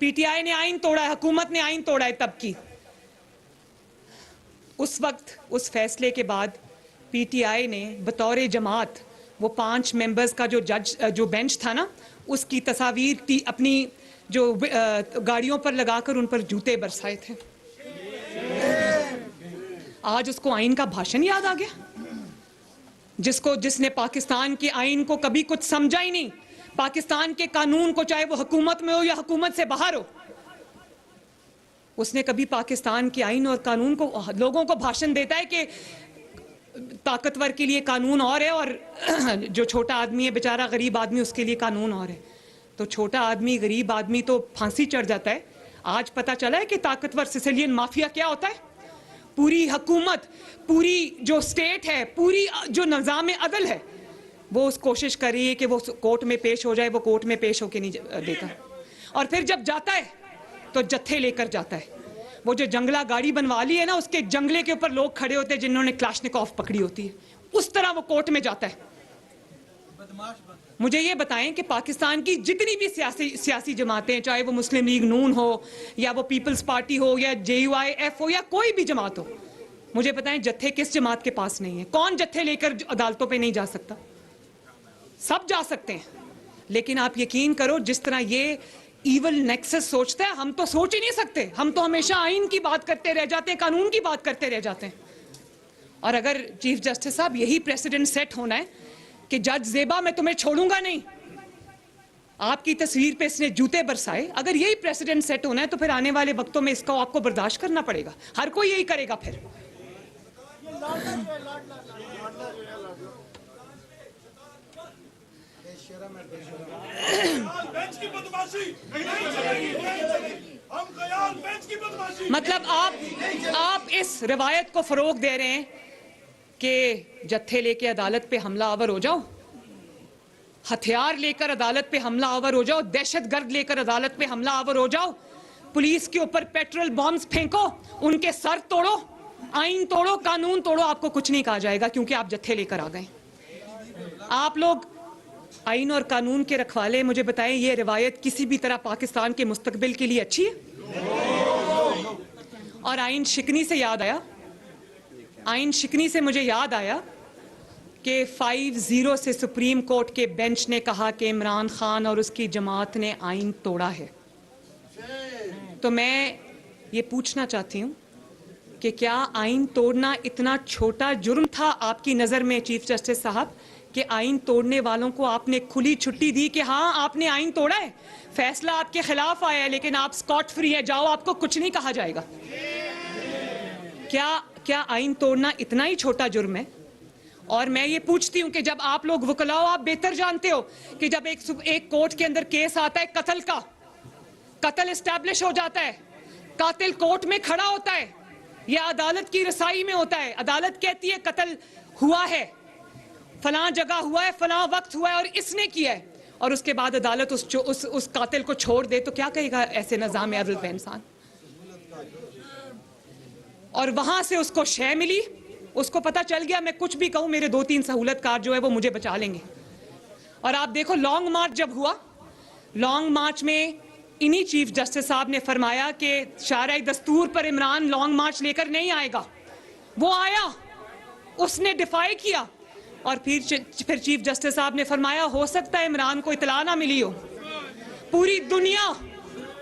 पीटीआई ने आइन तोड़ा है, हुकूमत ने आइन तोड़ा है तब की। उस वक्त उस फैसले के बाद पीटीआई ने बतौर जमात वो 5 मेंबर्स का जो बेंच था ना, उसकी तस्वीर अपनी जो गाड़ियों पर लगाकर उन पर जूते बरसाए थे। आज उसको आइन का भाषण याद आ गया, जिसने पाकिस्तान के आइन को कभी कुछ समझा ही नहीं, पाकिस्तान के कानून को, चाहे वो हुकूमत में हो या हुकूमत से बाहर हो, उसने कभी पाकिस्तान के आइन और कानून को, लोगों को भाषण देता है कि ताकतवर के लिए कानून और है और जो छोटा आदमी है बेचारा गरीब आदमी उसके लिए कानून और है। तो छोटा आदमी गरीब आदमी तो फांसी चढ़ जाता है। आज पता चला है कि ताकतवर सिसिलियन माफिया क्या होता है। पूरी हुकूमत, पूरी जो स्टेट है, पूरी जो निज़ाम अदल है, वो उस कोशिश कर रही है कि वो कोर्ट में पेश हो जाए, वो कोर्ट में पेश होके नहीं देता। और फिर जब जाता है तो जत्थे लेकर जाता है। वो जो जंगला गाड़ी बनवा ली है ना, उसके जंगले के ऊपर लोग खड़े होते हैं जिन्होंने क्लाशनिकोव पकड़ी होती है, उस तरह वो कोर्ट में जाता है। मुझे ये बताएं कि पाकिस्तान की जितनी भी सियासी जमातें, चाहे वो मुस्लिम लीग नून हो या वो पीपल्स पार्टी हो या JUIF हो या कोई भी जमात हो, मुझे बताएं जत्थे किस जमात के पास नहीं है? कौन जत्थे लेकर अदालतों पे नहीं जा सकता? सब जा सकते हैं। लेकिन आप यकीन करो, जिस तरह ये ईवल नेक्सस सोचता है, हम तो सोच ही नहीं सकते। हम तो हमेशा आइन की बात करते रह जाते हैं, कानून की बात करते रह जाते हैं। और अगर चीफ जस्टिस साहब यही प्रेसिडेंट सेट होना है कि जज ज़ेबा मैं तुम्हें छोड़ूंगा नहीं, आपकी तस्वीर पे इसने जूते बरसाए, अगर यही प्रेसिडेंट सेट होना है तो फिर आने वाले वक्तों में इसको आपको बर्दाश्त करना पड़ेगा। हर कोई यही करेगा फिर। मतलब आप इस रिवायत को फरोग दे रहे हैं कि जत्थे लेके अदालत पे हमला आवर हो जाओ, हथियार लेकर अदालत पे हमला आवर हो जाओ, दहशतगर्द लेकर अदालत पे हमला आवर हो जाओ, पुलिस के ऊपर पेट्रोल बॉम्ब्स फेंको, उनके सर तोड़ो, आइन तोड़ो, कानून तोड़ो, आपको कुछ नहीं कहा जाएगा क्योंकि आप जत्थे लेकर आ गए। आप लोग आइन और कानून के रखवाले, मुझे बताएं ये रिवायत किसी भी तरह पाकिस्तान के मुस्तकबिल के लिए अच्छी है? और आइन शिकनी से याद आया, आइन शिकनी से मुझे याद आया कि 5-0 से सुप्रीम कोर्ट के बेंच ने कहा कि इमरान खान और उसकी जमात ने आइन तोड़ा है। तो मैं ये पूछना चाहती हूँ कि क्या आइन तोड़ना इतना छोटा जुर्म था आपकी नज़र में चीफ जस्टिस साहब, कि आइन तोड़ने वालों को आपने खुली छुट्टी दी कि हाँ आपने आइन तोड़ा है, फैसला आपके खिलाफ आया है, लेकिन आप स्कॉट फ्री है, जाओ आपको कुछ नहीं कहा जाएगा? क्या आइन तोड़ना इतना ही छोटा जुर्म है? और मैं ये पूछती हूँ कि जब आप लोग वकलाओ, आप बेहतर जानते हो कि जब एक कोर्ट के अंदर केस आता है कत्ल का, कत्ल एस्टैब्लिश हो जाता है, कातिल कोर्ट में खड़ा होता है या अदालत की रसाई में होता है, अदालत कहती है कत्ल हुआ है, फलां जगह हुआ है, फलां वक्त हुआ है और इसने किया है, और उसके बाद अदालत उस कातिल को छोड़ दे, तो क्या कहेगा ऐसे निज़ाम अदल पे इंसान? और वहां से उसको शय मिली, उसको पता चल गया मैं कुछ भी कहूं मेरे 2-3 सहूलतकार जो है वो मुझे बचा लेंगे। और आप देखो लॉन्ग मार्च जब हुआ, लॉन्ग मार्च में इन्हीं चीफ जस्टिस साहब ने फरमाया कि शारा दस्तूर पर इमरान लॉन्ग मार्च लेकर नहीं आएगा, वो आया, उसने डिफाई किया, और फिर चीफ जस्टिस साहब ने फरमाया हो सकता है इमरान को इतला ना मिली हो। पूरी दुनिया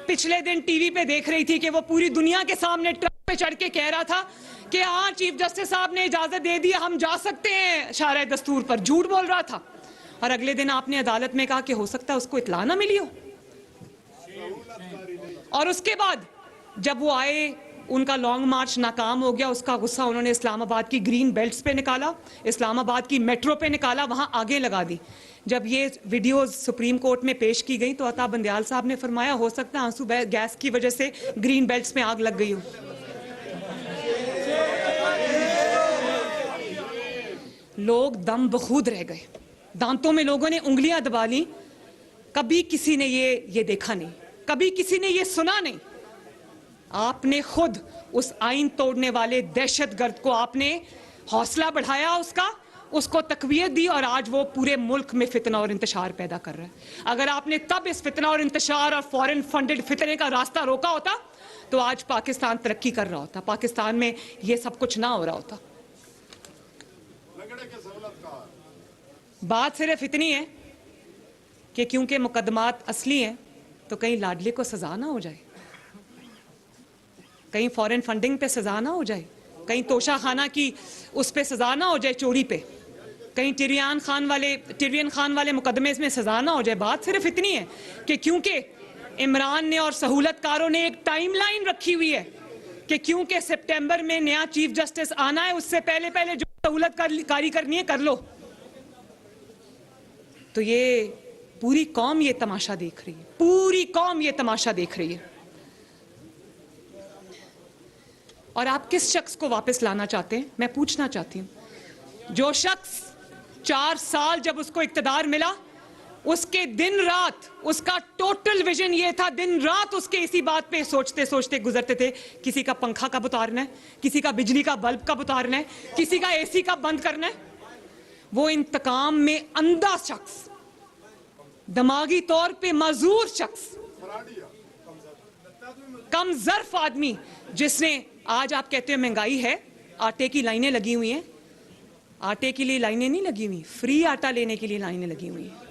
पिछले दिन टीवी पे देख रही थी कि वो पूरी दुनिया के सामने ट्रक पे चढ़ के कह रहा था कि हाँ चीफ जस्टिस साहब ने इजाजत दे दी, हम जा सकते हैं शारा दस्तूर पर, झूठ बोल रहा था। और अगले दिन आपने अदालत में कहा कि हो सकता है उसको इतला ना मिली हो। और उसके बाद जब वो आए, उनका लॉन्ग मार्च नाकाम हो गया, उसका गुस्सा उन्होंने इस्लामाबाद की ग्रीन बेल्ट्स पे निकाला, इस्लामाबाद की मेट्रो पे निकाला, वहां आगे लगा दी। जब ये वीडियोस सुप्रीम कोर्ट में पेश की गई तो अता बंदयाल साहब ने फरमाया हो सकता है आंसू गैस की वजह से ग्रीन बेल्ट्स में आग लग गई हो। लोग दम बखूद रह गए, दांतों में लोगों ने उंगलियां दबा ली। कभी किसी ने ये देखा नहीं, कभी किसी ने ये सुना नहीं। आपने खुद उस आइन तोड़ने वाले दहशतगर्द को आपने हौसला बढ़ाया, उसको तकवीयत दी, और आज वो पूरे मुल्क में फितना और इंतशार पैदा कर रहा है। अगर आपने तब इस फितना और इंतशार और फॉरेन फंडेड फितने का रास्ता रोका होता तो आज पाकिस्तान तरक्की कर रहा होता, पाकिस्तान में ये सब कुछ ना हो रहा होता। बात सिर्फ इतनी है कि क्योंकि मुकदमात असली हैं तो कहीं लाडले को सजा ना हो जाए, कहीं फॉरेन फंडिंग पे सजा ना हो जाए, कहीं तोशा खाना की उस पे सजा ना हो जाए, चोरी पे, कहीं टिरियन खान वाले मुकदमे में सजा ना हो जाए। बात सिर्फ इतनी है कि क्योंकि इमरान ने और सहूलतकारों ने एक टाइमलाइन रखी हुई है कि क्योंकि सितंबर में नया चीफ जस्टिस आना है, उससे पहले जो सहूलतकारी करनी है कर लो। तो ये पूरी कौम ये तमाशा देख रही है, पूरी कौम ये तमाशा देख रही है। और आप किस शख्स को वापस लाना चाहते हैं? मैं पूछना चाहती हूं। जो शख्स 4 साल जब उसको इक्तदार मिला, उसके दिन रात उसका टोटल विजन ये था, दिन रात उसके इसी बात पे सोचते सोचते गुजरते थे, किसी का पंखा कब उतारना है, किसी का बिजली का बल्ब कब उतारना है, किसी का एसी कब बंद करना है। वो इंतकाम में अंधा शख्स, दिमागी तौर पे माजूर शख्स, कम ज़र्फ आदमी, जिसने आज आप कहते हैं महंगाई है, आटे की लाइनें लगी हुई हैं, आटे के लिए लाइनें नहीं लगी हुई, फ्री आटा लेने के लिए लाइनें लगी हुई हैं।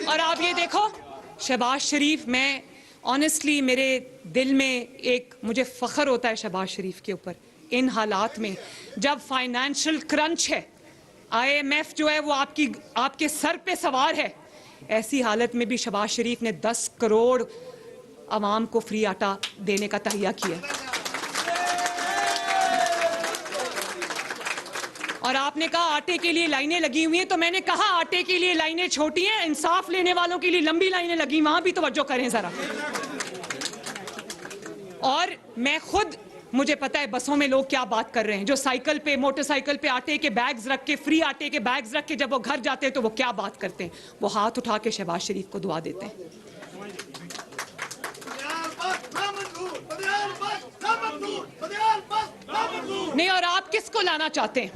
और आप ये देखो शहबाज शरीफ, मैं ऑनेस्टली मेरे दिल में एक मुझे फख्र होता है शहबाज शरीफ के ऊपर। इन हालात में जब फाइनेंशियल क्रंच है, IMF जो है वो आपके सर पे सवार है, ऐसी हालत में भी शहबाज शरीफ ने 10 करोड़ आवाम को फ्री आटा देने का तहिया किया। और आपने कहा आटे के लिए लाइनें लगी हुई हैं, तो मैंने कहा आटे के लिए लाइनें छोटी हैं, इंसाफ लेने वालों के लिए लंबी लाइनें लगी, वहां भी तवज्जो करें जरा। और मैं खुद, मुझे पता है बसों में लोग क्या बात कर रहे हैं, जो साइकिल पे, मोटरसाइकिल पे आटे के बैग्स रख के, फ्री आटे के बैग्स रख के जब वो घर जाते हैं तो वो क्या बात करते हैं, वो हाथ उठा के शहबाज शरीफ को दुआ देते हैं। नहीं, और आप किसको लाना चाहते हैं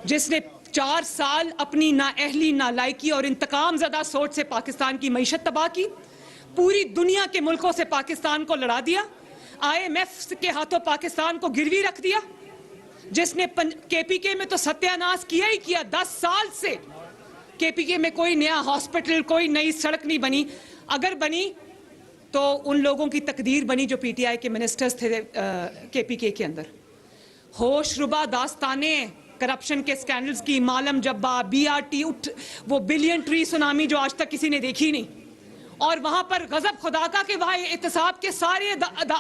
जिसने 4 साल अपनी नाअहली, नालायकी और इंतकाम ज़दा सोच से पाकिस्तान की मईशत तबाह की, पूरी दुनिया के मुल्कों से पाकिस्तान को लड़ा दिया, IMF के हाथों पाकिस्तान को गिरवी रख दिया, जिसने KPK में तो सत्यानाश किया ही किया। 10 साल से KPK में कोई नया हॉस्पिटल, कोई नई सड़क नहीं बनी। अगर बनी तो उन लोगों की तकदीर बनी जो PTI के मिनिस्टर्स थे KPK के अंदर। होशरुबा दास्ताने करप्शन के स्कैंडल्स की, मालम जब्बा, BRT, वो बिलियन ट्री सुनामी जो आज तक किसी ने देखी नहीं, और वहां पर गजब खुदा का कि वहां एहतसाब के सारे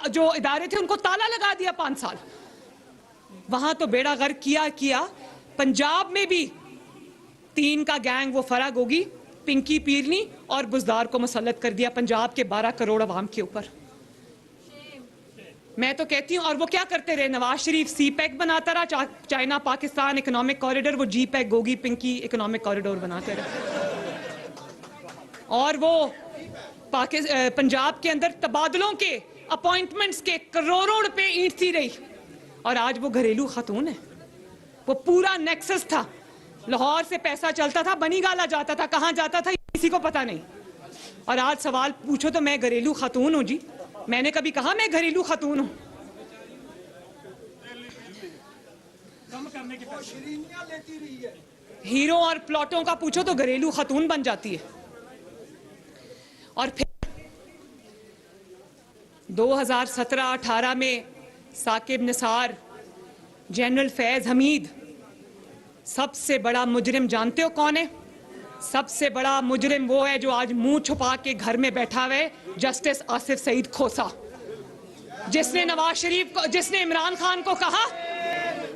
जो इदारे थे उनको ताला लगा दिया 5 साल। वहां तो बेड़ा गर्क किया। पंजाब में भी 3 का गैंग, वो फराग होगी, पिंकी पीरनी और बुजदार को मुसल्लत कर दिया पंजाब के 12 करोड़ अवाम के ऊपर। मैं तो कहती हूँ, और वो क्या करते रहे, नवाज शरीफ CPEC बनाता रहा, चाइना पाकिस्तान इकोनॉमिक कॉरिडोर, वो GPEC, Gogi Pinki economic corridor बनाते रहे। और वो पंजाब के अंदर तबादलों के, अपॉइंटमेंट्स के करोड़ों रुपए ईंटती रही, और आज वो घरेलू खातून है। वो पूरा नेक्सस था, लाहौर से पैसा चलता था, बनीगाला जाता था, कहाँ जाता था किसी को पता नहीं। और आज सवाल पूछो तो मैं घरेलू खातून हूँ जी, मैंने कभी कहा मैं घरेलू खातून हूँ? हीरो और प्लॉटों का पूछो तो घरेलू खातून बन जाती है। और फिर 2017-18 में साकिब निसार, जनरल फैज हमीद, सबसे बड़ा मुजरिम जानते हो कौन है? सबसे बड़ा मुजरिम वो है जो आज मुंह छुपा के घर में बैठा हुआ है, जस्टिस आसिफ सईद खोसा, जिसने नवाज शरीफ को, जिसने इमरान खान को कहा,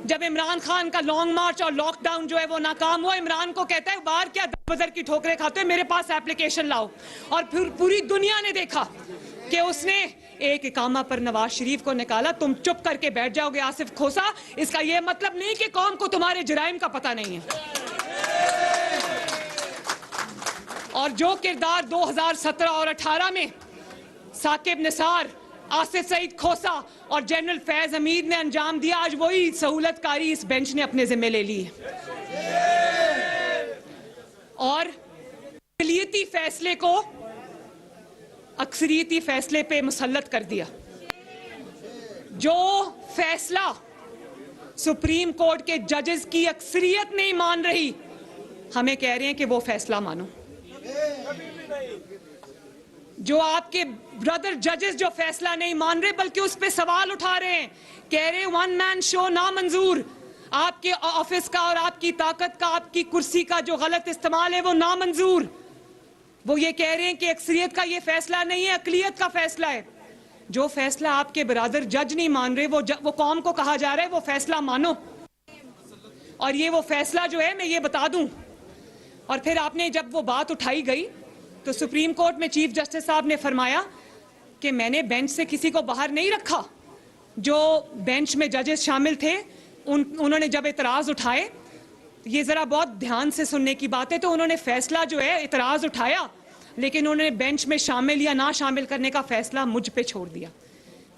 जब इमरान खान का लॉन्ग मार्च और लॉकडाउन जो है वो नाकाम हुआ, इमरान को कहता है बाहर क्या दरबदर की ठोकरें खाते हो, मेरे पास एप्लीकेशन लाओ। और फिर पूरी दुनिया ने देखा कि उसने एक इकामा पर नवाज शरीफ को निकाला। तुम चुप करके बैठ जाओगे आसिफ खोसा, इसका यह मतलब नहीं कि कौम को तुम्हारे जराइम का पता नहीं है। और जो किरदार 2017 और 18 में साकिब निसार, आसिफ सईद खोसा और जनरल फैज हमीद ने अंजाम दिया, आज वही सहूलतकारी इस बेंच ने अपने जिम्मे ले ली है। और अक़लियती फैसले को अक्सरियती फैसले पे मुसल्लत कर दिया। जो फैसला सुप्रीम कोर्ट के जजेस की अक्सरियत नहीं मान रही, हमें कह रहे हैं कि वो फैसला मानो। जो आपके ब्रदर जजेस जो फैसला नहीं मान रहे बल्कि उस पे सवाल उठा रहे हैं, कह रहे 1 मैन शो नामंजूर, आपके ऑफिस का और आपकी ताकत का, आपकी कुर्सी का जो गलत इस्तेमाल है वो नामंजूर। वो ये कह रहे हैं कि अक्सरियत का ये फैसला नहीं है, अक़लियत का फैसला है। जो फैसला आपके ब्रदर जज नहीं मान रहे, वो कौम को कहा जा रहा है वो फैसला मानो। और ये वो फैसला जो है, मैं ये बता दूं, और फिर आपने जब वो बात उठाई गई तो सुप्रीम कोर्ट में चीफ जस्टिस साहब ने फरमाया कि मैंने बेंच से किसी को बाहर नहीं रखा। जो बेंच में जजेस शामिल थे उन्होंने जब इतराज़ उठाए, ये ज़रा बहुत ध्यान से सुनने की बात है, तो उन्होंने फैसला जो है इतराज़ उठाया, लेकिन उन्होंने बेंच में शामिल या ना शामिल करने का फैसला मुझ पे छोड़ दिया।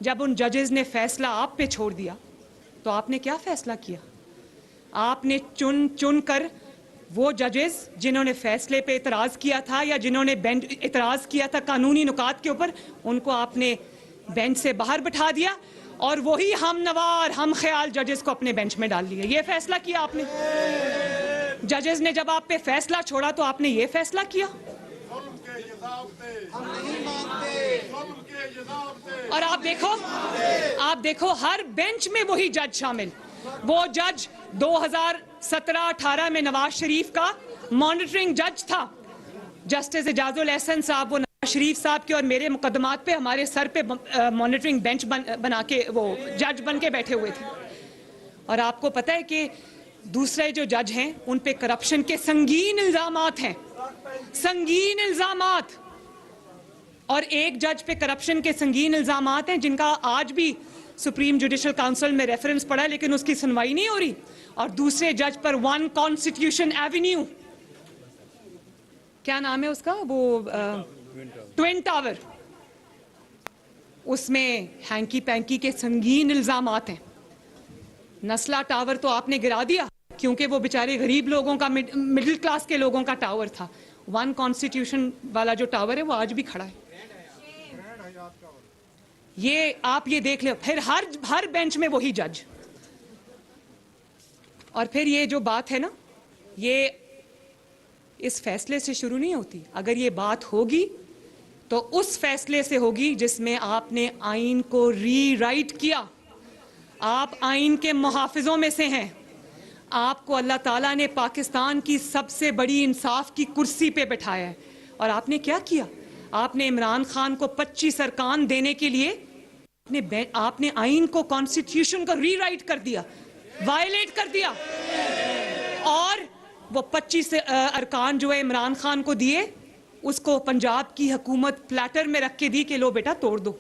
जब उन जजेस ने फैसला आप पे छोड़ दिया तो आपने क्या फैसला किया? आपने चुन कर वो जजेस जिन्होंने फैसले पे इतराज़ किया था या जिन्होंने इतराज़ किया था कानूनी नुकात के ऊपर, उनको आपने बेंच से बाहर बिठा दिया और वही हमनवार हम ख्याल जजेस को अपने बेंच में डाल लिया। ये फैसला किया आपने। जजेस ने जब आप पे फैसला छोड़ा तो आपने ये फैसला किया। और आप देखो हर बेंच में वही जज शामिल। वो जज 2017-18 में नवाज शरीफ का मॉनिटरिंग जज था, जस्टिस एजाजुल एहसन साहब। वो नवाज शरीफ साहब के और मेरे मुकदमात पे हमारे सर पे मॉनिटरिंग बेंच बना के वो जज बन के बैठे हुए थे। और आपको पता है कि दूसरे जो जज हैं उन पे करप्शन के संगीन इल्जामात हैं, संगीन इल्जामात। और एक जज पे करप्शन के संगीन इल्जामात हैं जिनका आज भी सुप्रीम जुडिशल काउंसिल में रेफरेंस पड़ा है, लेकिन उसकी सुनवाई नहीं हो रही। और दूसरे जज पर 1 कॉन्स्टिट्यूशन एवेन्यू, क्या नाम है उसका, वो ट्विन टावर, उसमें हैंकी पैंकी के संगीन इल्जामात हैं। नस्ला टावर तो आपने गिरा दिया क्योंकि वो बेचारे गरीब लोगों का, मिडिल क्लास के लोगों का टावर था। वन कॉन्स्टिट्यूशन वाला जो टावर है वो आज भी खड़ा है। ये आप ये देख लो, फिर हर बेंच में वही जज। और फिर ये जो बात है ना, ये इस फैसले से शुरू नहीं होती। अगर ये बात होगी तो उस फैसले से होगी जिसमें आपने आइन को रीराइट किया। आप आइन के मुहाफिजों में से हैं। आपको अल्लाह ताला ने पाकिस्तान की सबसे बड़ी इंसाफ की कुर्सी पे बिठाया है। और आपने क्या किया? आपने इमरान खान को 25 अरकान देने के लिए आपने आइन को, कॉन्स्टिट्यूशन को रीराइट कर दिया, वायलेट कर दिया। और वो 25 अरकान जो है इमरान खान को दिए, उसको पंजाब की हुकूमत प्लेटर में रख के दी कि लो बेटा तोड़ दो।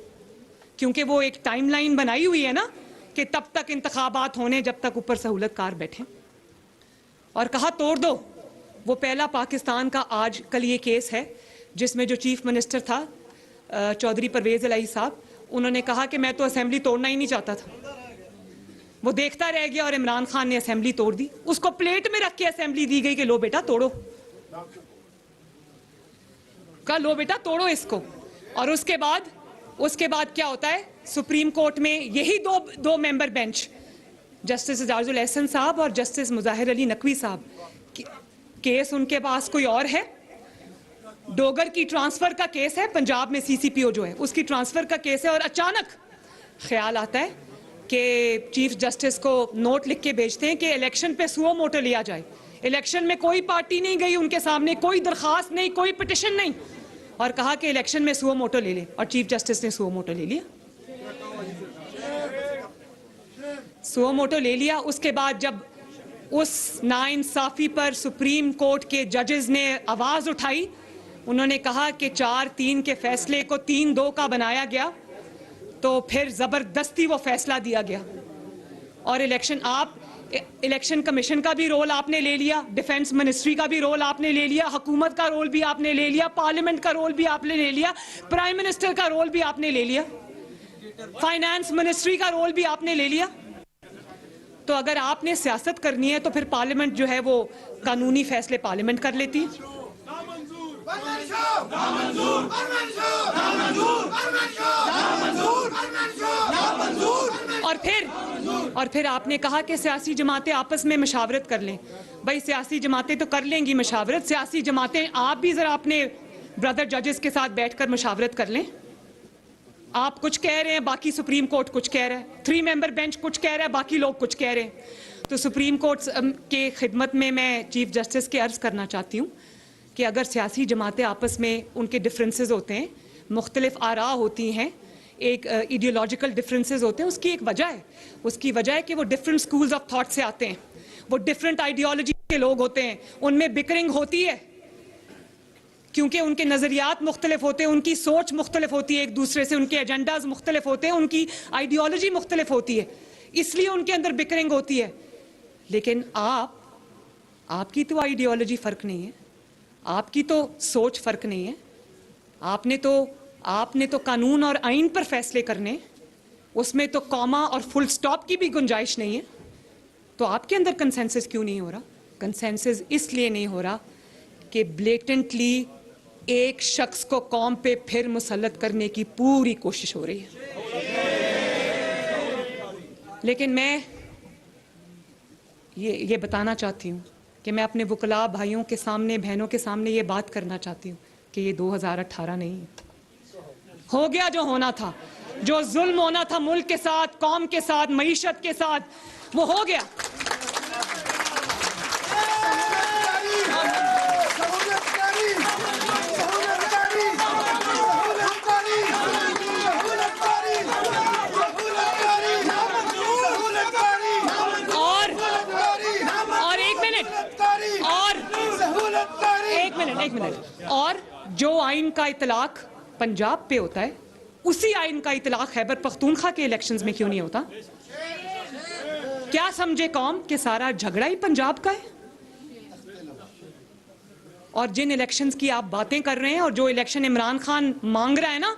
क्योंकि वो एक टाइमलाइन बनाई हुई है ना कि तब तक इंतखाबात होने जब तक ऊपर सहूलतकार बैठे, और कहा तोड़ दो। वो पहला पाकिस्तान का आज कल ये केस है जिसमें जो चीफ मिनिस्टर था चौधरी परवेज इलाही साहब, उन्होंने कहा कि मैं तो असेंबली तोड़ना ही नहीं चाहता था। वो देखता रह गया और इमरान खान ने असेंबली तोड़ दी। उसको प्लेट में रख के असेंबली दी गई कि लो बेटा तोड़ो, का लो बेटा तोड़ो इसको। और उसके बाद क्या होता है? सुप्रीम कोर्ट में यही दो member bench, justice Ejazul Ehsan साहब और जस्टिस मुजाहिर अली नकवी साहब, केस उनके पास कोई और है। डोगर की ट्रांसफर का केस है, पंजाब में सीसीपीओ जो है उसकी ट्रांसफर का केस है। और अचानक ख्याल आता है कि चीफ जस्टिस को नोट लिख के भेजते हैं कि इलेक्शन पे सुओ मोटो लिया जाए। इलेक्शन में कोई पार्टी नहीं गई उनके सामने, कोई दरखास्त नहीं, कोई पिटिशन नहीं, और कहा कि इलेक्शन में सुओ मोटो ले ले। और चीफ जस्टिस ने सुओ मोटो ले लिया। सुओ मोटो ले लिया। उसके बाद जब उस नाइंसाफी पर सुप्रीम कोर्ट के जजेस ने आवाज उठाई, उन्होंने कहा कि 4-3 के फैसले को 3-2 का बनाया गया, तो फिर जबरदस्ती वो फैसला दिया गया। और इलेक्शन कमीशन का भी रोल आपने ले लिया, डिफेंस मिनिस्ट्री का भी रोल आपने ले लिया, हुकूमत का रोल भी आपने ले लिया, पार्लियामेंट का रोल भी आपने ले लिया, प्राइम मिनिस्टर का रोल भी आपने ले लिया, फाइनेंस मिनिस्ट्री का रोल भी आपने ले लिया। तो अगर आपने सियासत करनी है तो फिर पार्लियामेंट जो है वो कानूनी फैसले पार्लियामेंट कर लेती है। और फिर आपने कहा कि सियासी जमातें आपस में मशावरत कर लें। भाई सियासी जमातें तो कर लेंगी मशावरत, सियासी जमातें आप भी जरा अपने ब्रदर जजेस के साथ बैठकर मशावरत कर लें। आप कुछ कह रहे हैं, बाकी सुप्रीम कोर्ट कुछ कह रहा है, 3 मेंबर बेंच कुछ कह रहा है, बाकी लोग कुछ कह रहे हैं। तो सुप्रीम कोर्ट के खिदमत में मैं चीफ जस्टिस के अर्ज करना चाहती हूँ कि अगर सियासी जमातें आपस में उनके डिफरेंसेस होते हैं, मुख्तलिफ आरा होती हैं, एक आइडियोलॉजिकल डिफरेंसेस होते हैं, उसकी एक वजह है। उसकी वजह है कि वो डिफरेंट स्कूल्स ऑफ थॉट से आते हैं, वो डिफरेंट आइडियोलॉजी के लोग होते हैं, उनमें बिकरिंग होती है क्योंकि उनके नज़रियात मुख्तलिफ होते हैं, उनकी सोच मुख्तलिफ होती है एक दूसरे से, उनके एजेंडाज मुख्तलिफ होते हैं, उनकी आइडियोलॉजी मुख्तलिफ होती है, इसलिए उनके अंदर बिकरिंग होती है। लेकिन आपकी तो आइडियोलॉजी फ़र्क नहीं है, आपकी तो सोच फ़र्क नहीं है, आपने तो कानून और आइन पर फैसले करने, उसमें तो कॉमा और फुल स्टॉप की भी गुंजाइश नहीं है। तो आपके अंदर कंसेंसस क्यों नहीं हो रहा? कंसेंसस इसलिए नहीं हो रहा कि ब्लेटेंटली एक शख्स को कौम पे फिर मुसल्लत करने की पूरी कोशिश हो रही है। लेकिन मैं ये बताना चाहती हूँ कि मैं अपने वकला भाइयों के सामने, बहनों के सामने ये बात करना चाहती हूँ कि ये 2018 नहीं है। हो गया जो होना था, जो जुल्म होना था मुल्क के साथ, कौम के साथ, मईशत के साथ, वो हो गया। एक मिनट। और जो आइन का इतलाक पंजाब पे होता है, उसी आइन का इतलाक खैबर पख्तूनख्वा के इलेक्शंस में क्यों नहीं होता? क्या समझे कौम कि सारा झगड़ा ही पंजाब का है? और जिन इलेक्शंस की आप बातें कर रहे हैं, और जो इलेक्शन इमरान खान मांग रहा है ना,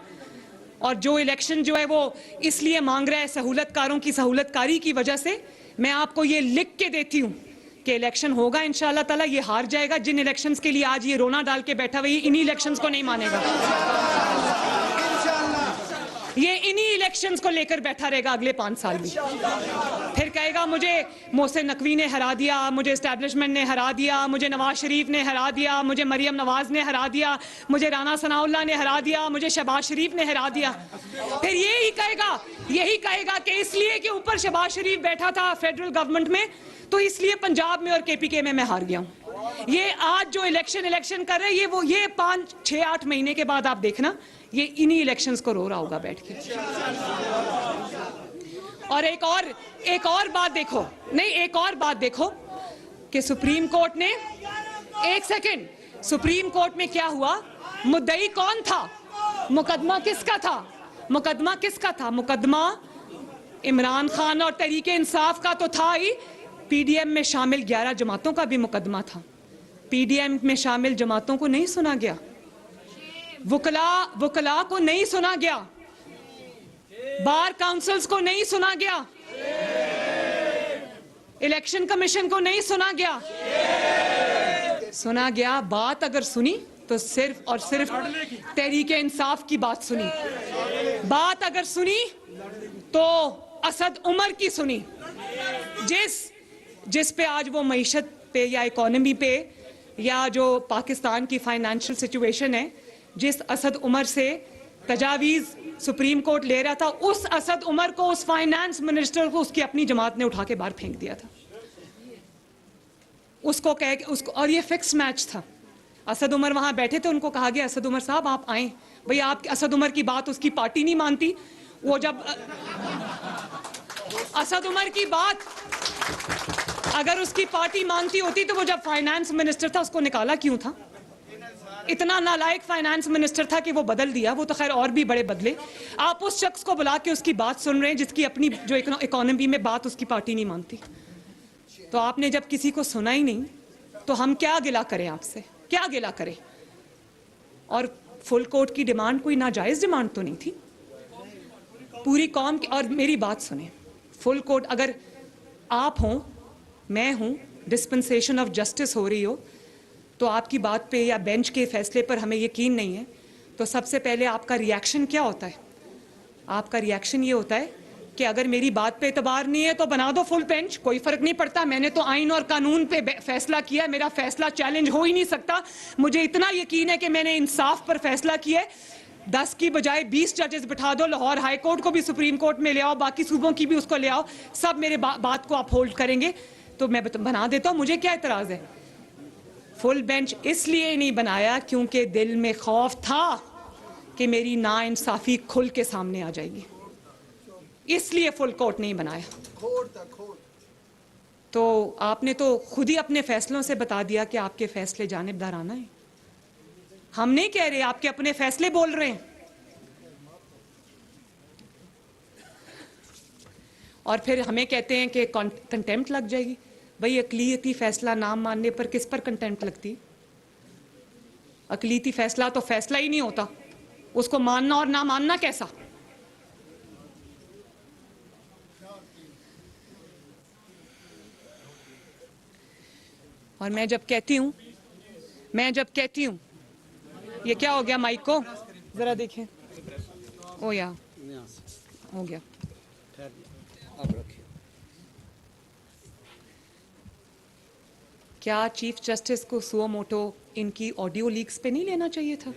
और जो इलेक्शन जो है वो इसलिए मांग रहा है सहूलतकारों की सहूलतकारी की वजह से, मैं आपको ये लिख के देती हूं कि इलेक्शन होगा इंशाल्लाह ताला, ये हार जाएगा। जिन इलेक्शंस के लिए आज ये रोना डाल के बैठा हुआ, ये इन्हीं इलेक्शंस को नहीं मानेगा, ये इन्हीं इलेक्शंस को लेकर बैठा रहेगा अगले 5 साल भी। फिर कहेगा मुझे मोहसिन नकवी ने हरा दिया, मुझे एस्टैब्लिशमेंट ने हरा दिया, मुझे नवाज शरीफ ने हरा दिया, मुझे मरियम नवाज ने हरा दिया, मुझे राना सनाउल्लाह ने हरा दिया, मुझे शहबाज शरीफ ने हरा दिया। फिर यही कहेगा कि इसलिए कि ऊपर शहबाज शरीफ बैठा था फेडरल गवर्नमेंट में, तो इसलिए पंजाब में और केपीके में मैं हार गया हूं। ये आज जो इलेक्शन कर रहे हैं, ये 5, 6, 8 महीने के बाद आप देखना, ये इन्हीं इलेक्शंस को रो रहा होगा बैठ के। और एक और बात देखो कि सुप्रीम कोर्ट ने, एक सेकंड, सुप्रीम कोर्ट में क्या हुआ, मुद्दई कौन था, मुकदमा किसका था? मुकदमा इमरान खान और तहरीके इंसाफ का तो था ही, पीडीएम में शामिल 11 जमातों का भी मुकदमा था। पीडीएम में शामिल जमातों को नहीं सुना गया, वकला को नहीं सुना गया, बार काउंसिल्स को नहीं सुना गया, इलेक्शन कमीशन को नहीं सुना गया। बात अगर सुनी तो सिर्फ और सिर्फ तहरीके इंसाफ की बात सुनी। बात अगर सुनी तो असद उमर की सुनी, जिस पे आज वो मईशत पे या इकोनॉमी पे या जो पाकिस्तान की फाइनेंशियल सिचुएशन है, जिस असद उमर से तजावीज़ सुप्रीम कोर्ट ले रहा था, उस असद उमर को, उस फाइनेंस मिनिस्टर को उसकी अपनी जमात ने उठा के बाहर फेंक दिया था। उसको और ये फिक्स मैच था। असद उमर वहां बैठे थे, उनको कहा गया असद उमर साहब आप आए। भाई आप असद उमर की बात उसकी पार्टी नहीं मानती। वो जब असद उमर की बात अगर उसकी पार्टी मानती होती तो वो जब फाइनेंस मिनिस्टर था उसको निकाला क्यों था? इतना नालायक फाइनेंस मिनिस्टर था कि वो बदल दिया। वो तो खैर और भी बड़े बदले। आप उस शख्स को बुला के उसकी बात सुन रहे हैं जिसकी अपनी जो इकोनॉमी में बात उसकी पार्टी नहीं मानती। तो आपने जब किसी को सुना ही नहीं तो हम क्या गिला करें आपसे, क्या गिला करें? और फुल कोर्ट की डिमांड कोई नाजायज डिमांड तो नहीं थी पूरी कौम की। और मेरी बात सुने, फुल कोर्ट अगर आप हों, मैं हूं, डिस्पेंसेशन ऑफ जस्टिस हो रही हो, तो आपकी बात पे या बेंच के फैसले पर हमें यकीन नहीं है, तो सबसे पहले आपका रिएक्शन क्या होता है? आपका रिएक्शन ये होता है कि अगर मेरी बात पे एतबार नहीं है तो बना दो फुल बेंच, कोई फर्क नहीं पड़ता। मैंने तो आइन और कानून पे फैसला किया, मेरा फैसला चैलेंज हो ही नहीं सकता। मुझे इतना यकीन है कि मैंने इंसाफ पर फैसला किया है। 10 की बजाय 20 जजेस बिठा दो, लाहौर हाई कोर्ट को भी सुप्रीम कोर्ट में ले आओ, बाकी सूबों की भी उसको ले आओ, सब मेरे बात को आप होल्ड करेंगे तो मैं बना देता हूं। मुझे क्या एतराज है? फुल बेंच इसलिए नहीं बनाया क्योंकि दिल में खौफ था कि मेरी नाइंसाफी खुल के सामने आ जाएगी, इसलिए फुल कोर्ट नहीं बनाया। तो आपने तो खुद ही अपने फैसलों से बता दिया कि आपके फैसले जानिबदाराना है। हम नहीं कह रहे, आपके अपने फैसले बोल रहे हैं। और फिर हमें कहते हैं कि कंटेम्प्ट लग जाएगी। भाई अकलीती फैसला ना मानने पर किस पर कंटेम्प्ट लगती? अकलीती फैसला तो फैसला ही नहीं होता, उसको मानना और ना मानना कैसा? और मैं जब कहती हूं ये क्या हो गया? माइक को जरा देखें। ओ या हो गया। क्या चीफ जस्टिस को सुओ मोटो इनकी ऑडियो लीक्स पे नहीं लेना चाहिए था?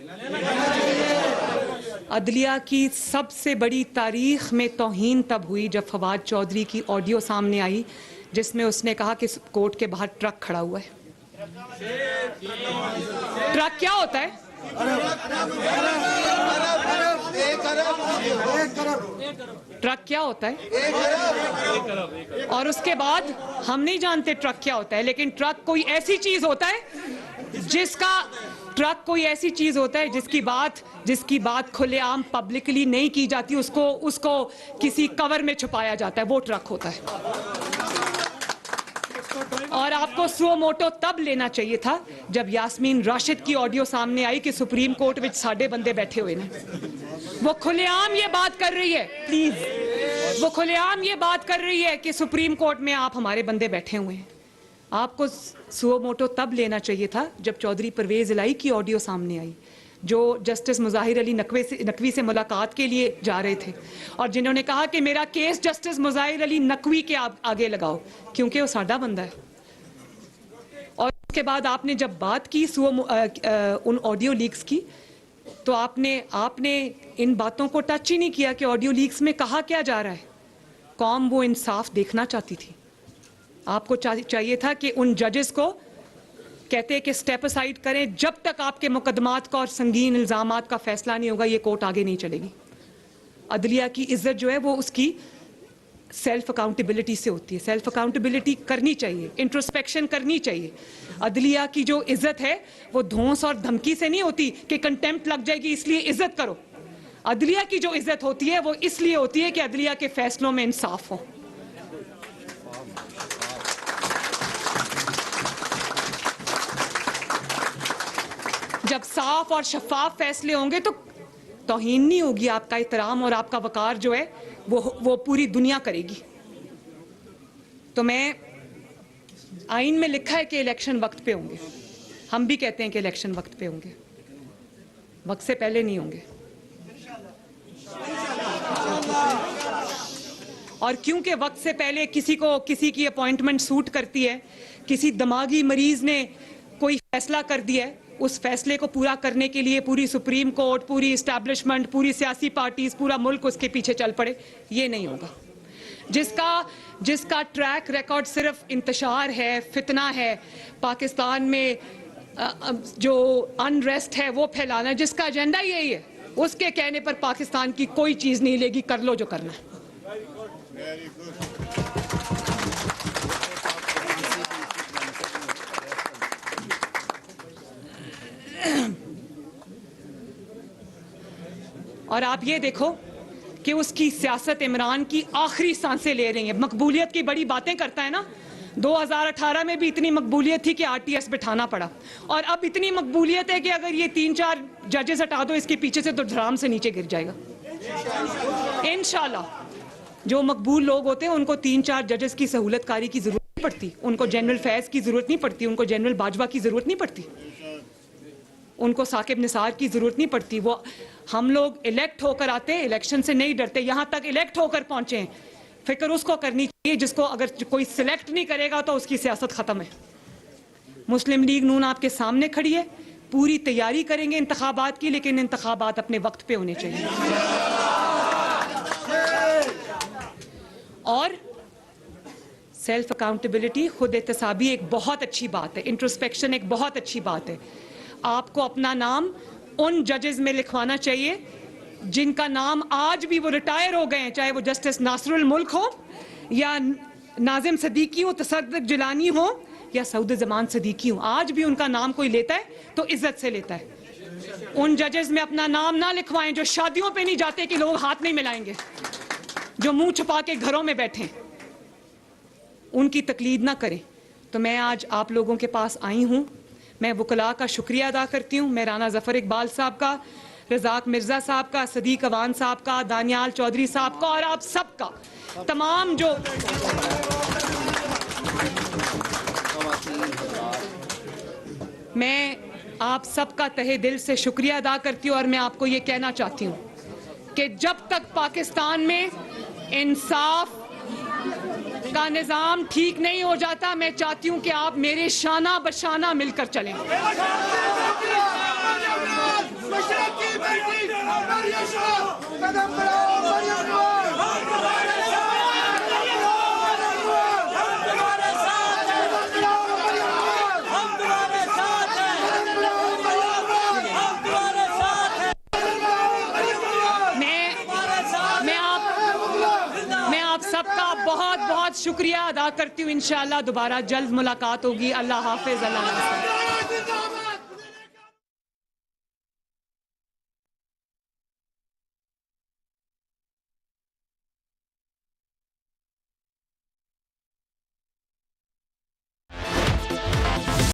अदलिया की सबसे बड़ी तारीख में तौहीन तब हुई जब फवाद चौधरी की ऑडियो सामने आई जिसमें उसने कहा कि कोर्ट के बाहर ट्रक खड़ा हुआ है। ट्रक क्या होता है? ट्रक क्या होता है? और उसके बाद हम नहीं जानते ट्रक क्या होता है, लेकिन ट्रक कोई ऐसी चीज होता है जिसकी बात खुलेआम पब्लिकली नहीं की जाती, उसको किसी कवर में छुपाया जाता है, वो ट्रक होता है। और आपको सुओ मोटो तब लेना चाहिए था जब यास्मीन राशिद की ऑडियो सामने आई कि सुप्रीम कोर्ट में साडे बंदे बैठे हुए ने। वो खुलेआम ये बात कर रही है, प्लीज, वो खुलेआम ये बात कर रही है कि सुप्रीम कोर्ट में आप हमारे बंदे बैठे हुए हैं। आपको सुओ मोटो तब लेना चाहिए था जब चौधरी परवेज इलाई की ऑडियो सामने आई, जो जस्टिस मुजाहिर अली नकवी से मुलाकात के लिए जा रहे थे और जिन्होंने कहा कि मेरा केस जस्टिस मुजाहिर अली नकवी के आगे लगाओ क्योंकि वो साडा बंदा है। और उसके बाद आपने जब बात की उन ऑडियो लीक्स की, तो आपने इन बातों को टच ही नहीं किया कि ऑडियो लीक्स में कहा क्या जा रहा है। कौम वो इंसाफ देखना चाहती थी। आपको चाहिए था कि उन जजेस को कहते हैं कि स्टेप असाइड करें, जब तक आपके मुकदमात का और संगीन इल्जामात का फैसला नहीं होगा ये कोर्ट आगे नहीं चलेगी। अदलिया की इज्जत जो है वो उसकी सेल्फ अकाउंटेबिलिटी से होती है। सेल्फ अकाउंटेबिलिटी करनी चाहिए, इंट्रोस्पेक्शन करनी चाहिए। अदलिया की जो इज्जत है वो धौंस और धमकी से नहीं होती कि कंटेम्प्ट लग जाएगी इसलिए इज्जत करो। अदलिया की जो इज्जत होती है वो इसलिए होती है कि अदलिया के फैसलों में इंसाफ हो। जब साफ और शफाफ फैसले होंगे तो तौहीन नहीं होगी, आपका एहतराम और आपका वकार जो है वो पूरी दुनिया करेगी। तो मैं, आइन में लिखा है कि इलेक्शन वक्त पे होंगे, हम भी कहते हैं कि इलेक्शन वक्त पे होंगे, वक्त से पहले नहीं होंगे। और क्योंकि वक्त से पहले किसी की अपॉइंटमेंट सूट करती है, किसी दिमागी मरीज ने कोई फैसला कर दिया है, उस फैसले को पूरा करने के लिए पूरी सुप्रीम कोर्ट, पूरी इस्टेब्लिशमेंट, पूरी सियासी पार्टीज, पूरा मुल्क उसके पीछे चल पड़े, ये नहीं होगा। जिसका ट्रैक रिकॉर्ड सिर्फ इंतशार है, फितना है, पाकिस्तान में जो अनरेस्ट है वो फैलाना, जिसका एजेंडा यही है, उसके कहने पर पाकिस्तान की कोई चीज नहीं लेगी। कर लो जो करना है। और आप ये देखो कि उसकी सियासत इमरान की आखिरी सांसें ले रही है। मकबूलियत की बड़ी बातें करता है ना, 2018 में भी इतनी मकबूलियत थी कि आरटीएस बिठाना पड़ा, और अब इतनी मकबूलियत है कि अगर ये 3-4 जजेस हटा दो इसके पीछे से तो धराम से नीचे गिर जाएगा इंशाल्लाह। जो मकबूल लोग होते हैं उनको 3-4 जजेस की सहूलतकारी की जरूरत नहीं पड़ती, उनको जनरल फैज की जरूरत नहीं पड़ती, उनको जनरल बाजवा की जरूरत नहीं पड़ती, उनको साकिब निसार की जरूरत नहीं पड़ती। वो हम लोग इलेक्ट होकर आते हैं, इलेक्शन से नहीं डरते, यहां तक इलेक्ट होकर पहुंचे हैं। फिक्र उसको करनी चाहिए जिसको अगर कोई सिलेक्ट नहीं करेगा तो उसकी सियासत खत्म है। मुस्लिम लीग नून आपके सामने खड़ी है, पूरी तैयारी करेंगे इंतखाबात की, लेकिन इंतखाबात अपने वक्त पे होने चाहिए। और सेल्फ अकाउंटेबिलिटी, खुद एहतसाबी एक बहुत अच्छी बात है, इंट्रोस्पेक्शन एक बहुत अच्छी बात है। आपको अपना नाम उन जजेस में लिखवाना चाहिए जिनका नाम आज भी वो रिटायर हो गए हैं, चाहे वो जस्टिस नासरुल मुल्क हो या नाजिम सदीकी हो, तसद्दुक जिलानी हो या सऊद जमान सदीकी हो, आज भी उनका नाम कोई लेता है तो इज्जत से लेता है। उन जजेस में अपना नाम ना लिखवाएं जो शादियों पे नहीं जाते कि लोग हाथ नहीं मिलाएंगे, जो मुंह छुपा के घरों में बैठे, उनकी तकलीद ना करें। तो मैं आज आप लोगों के पास आई हूँ, मैं वकला का शुक्रिया अदा करती हूँ, मैं राना जफर इकबाल साहब का, रज़ाक मिर्ज़ा साहब का, सदीक अवान साहब का, दानियाल चौधरी साहब का और आप सबका, तमाम जो मैं आप सबका तहे दिल से शुक्रिया अदा करती हूँ। और मैं आपको ये कहना चाहती हूँ कि जब तक पाकिस्तान में इंसाफ का निजाम ठीक नहीं हो जाता, मैं चाहती हूं कि आप मेरे शाना बशाना मिलकर चलें। सबका बहुत बहुत शुक्रिया अदा करती हूँ। इंशाअल्लाह दोबारा जल्द मुलाकात होगी। अल्लाह हाफिज। अल्लाह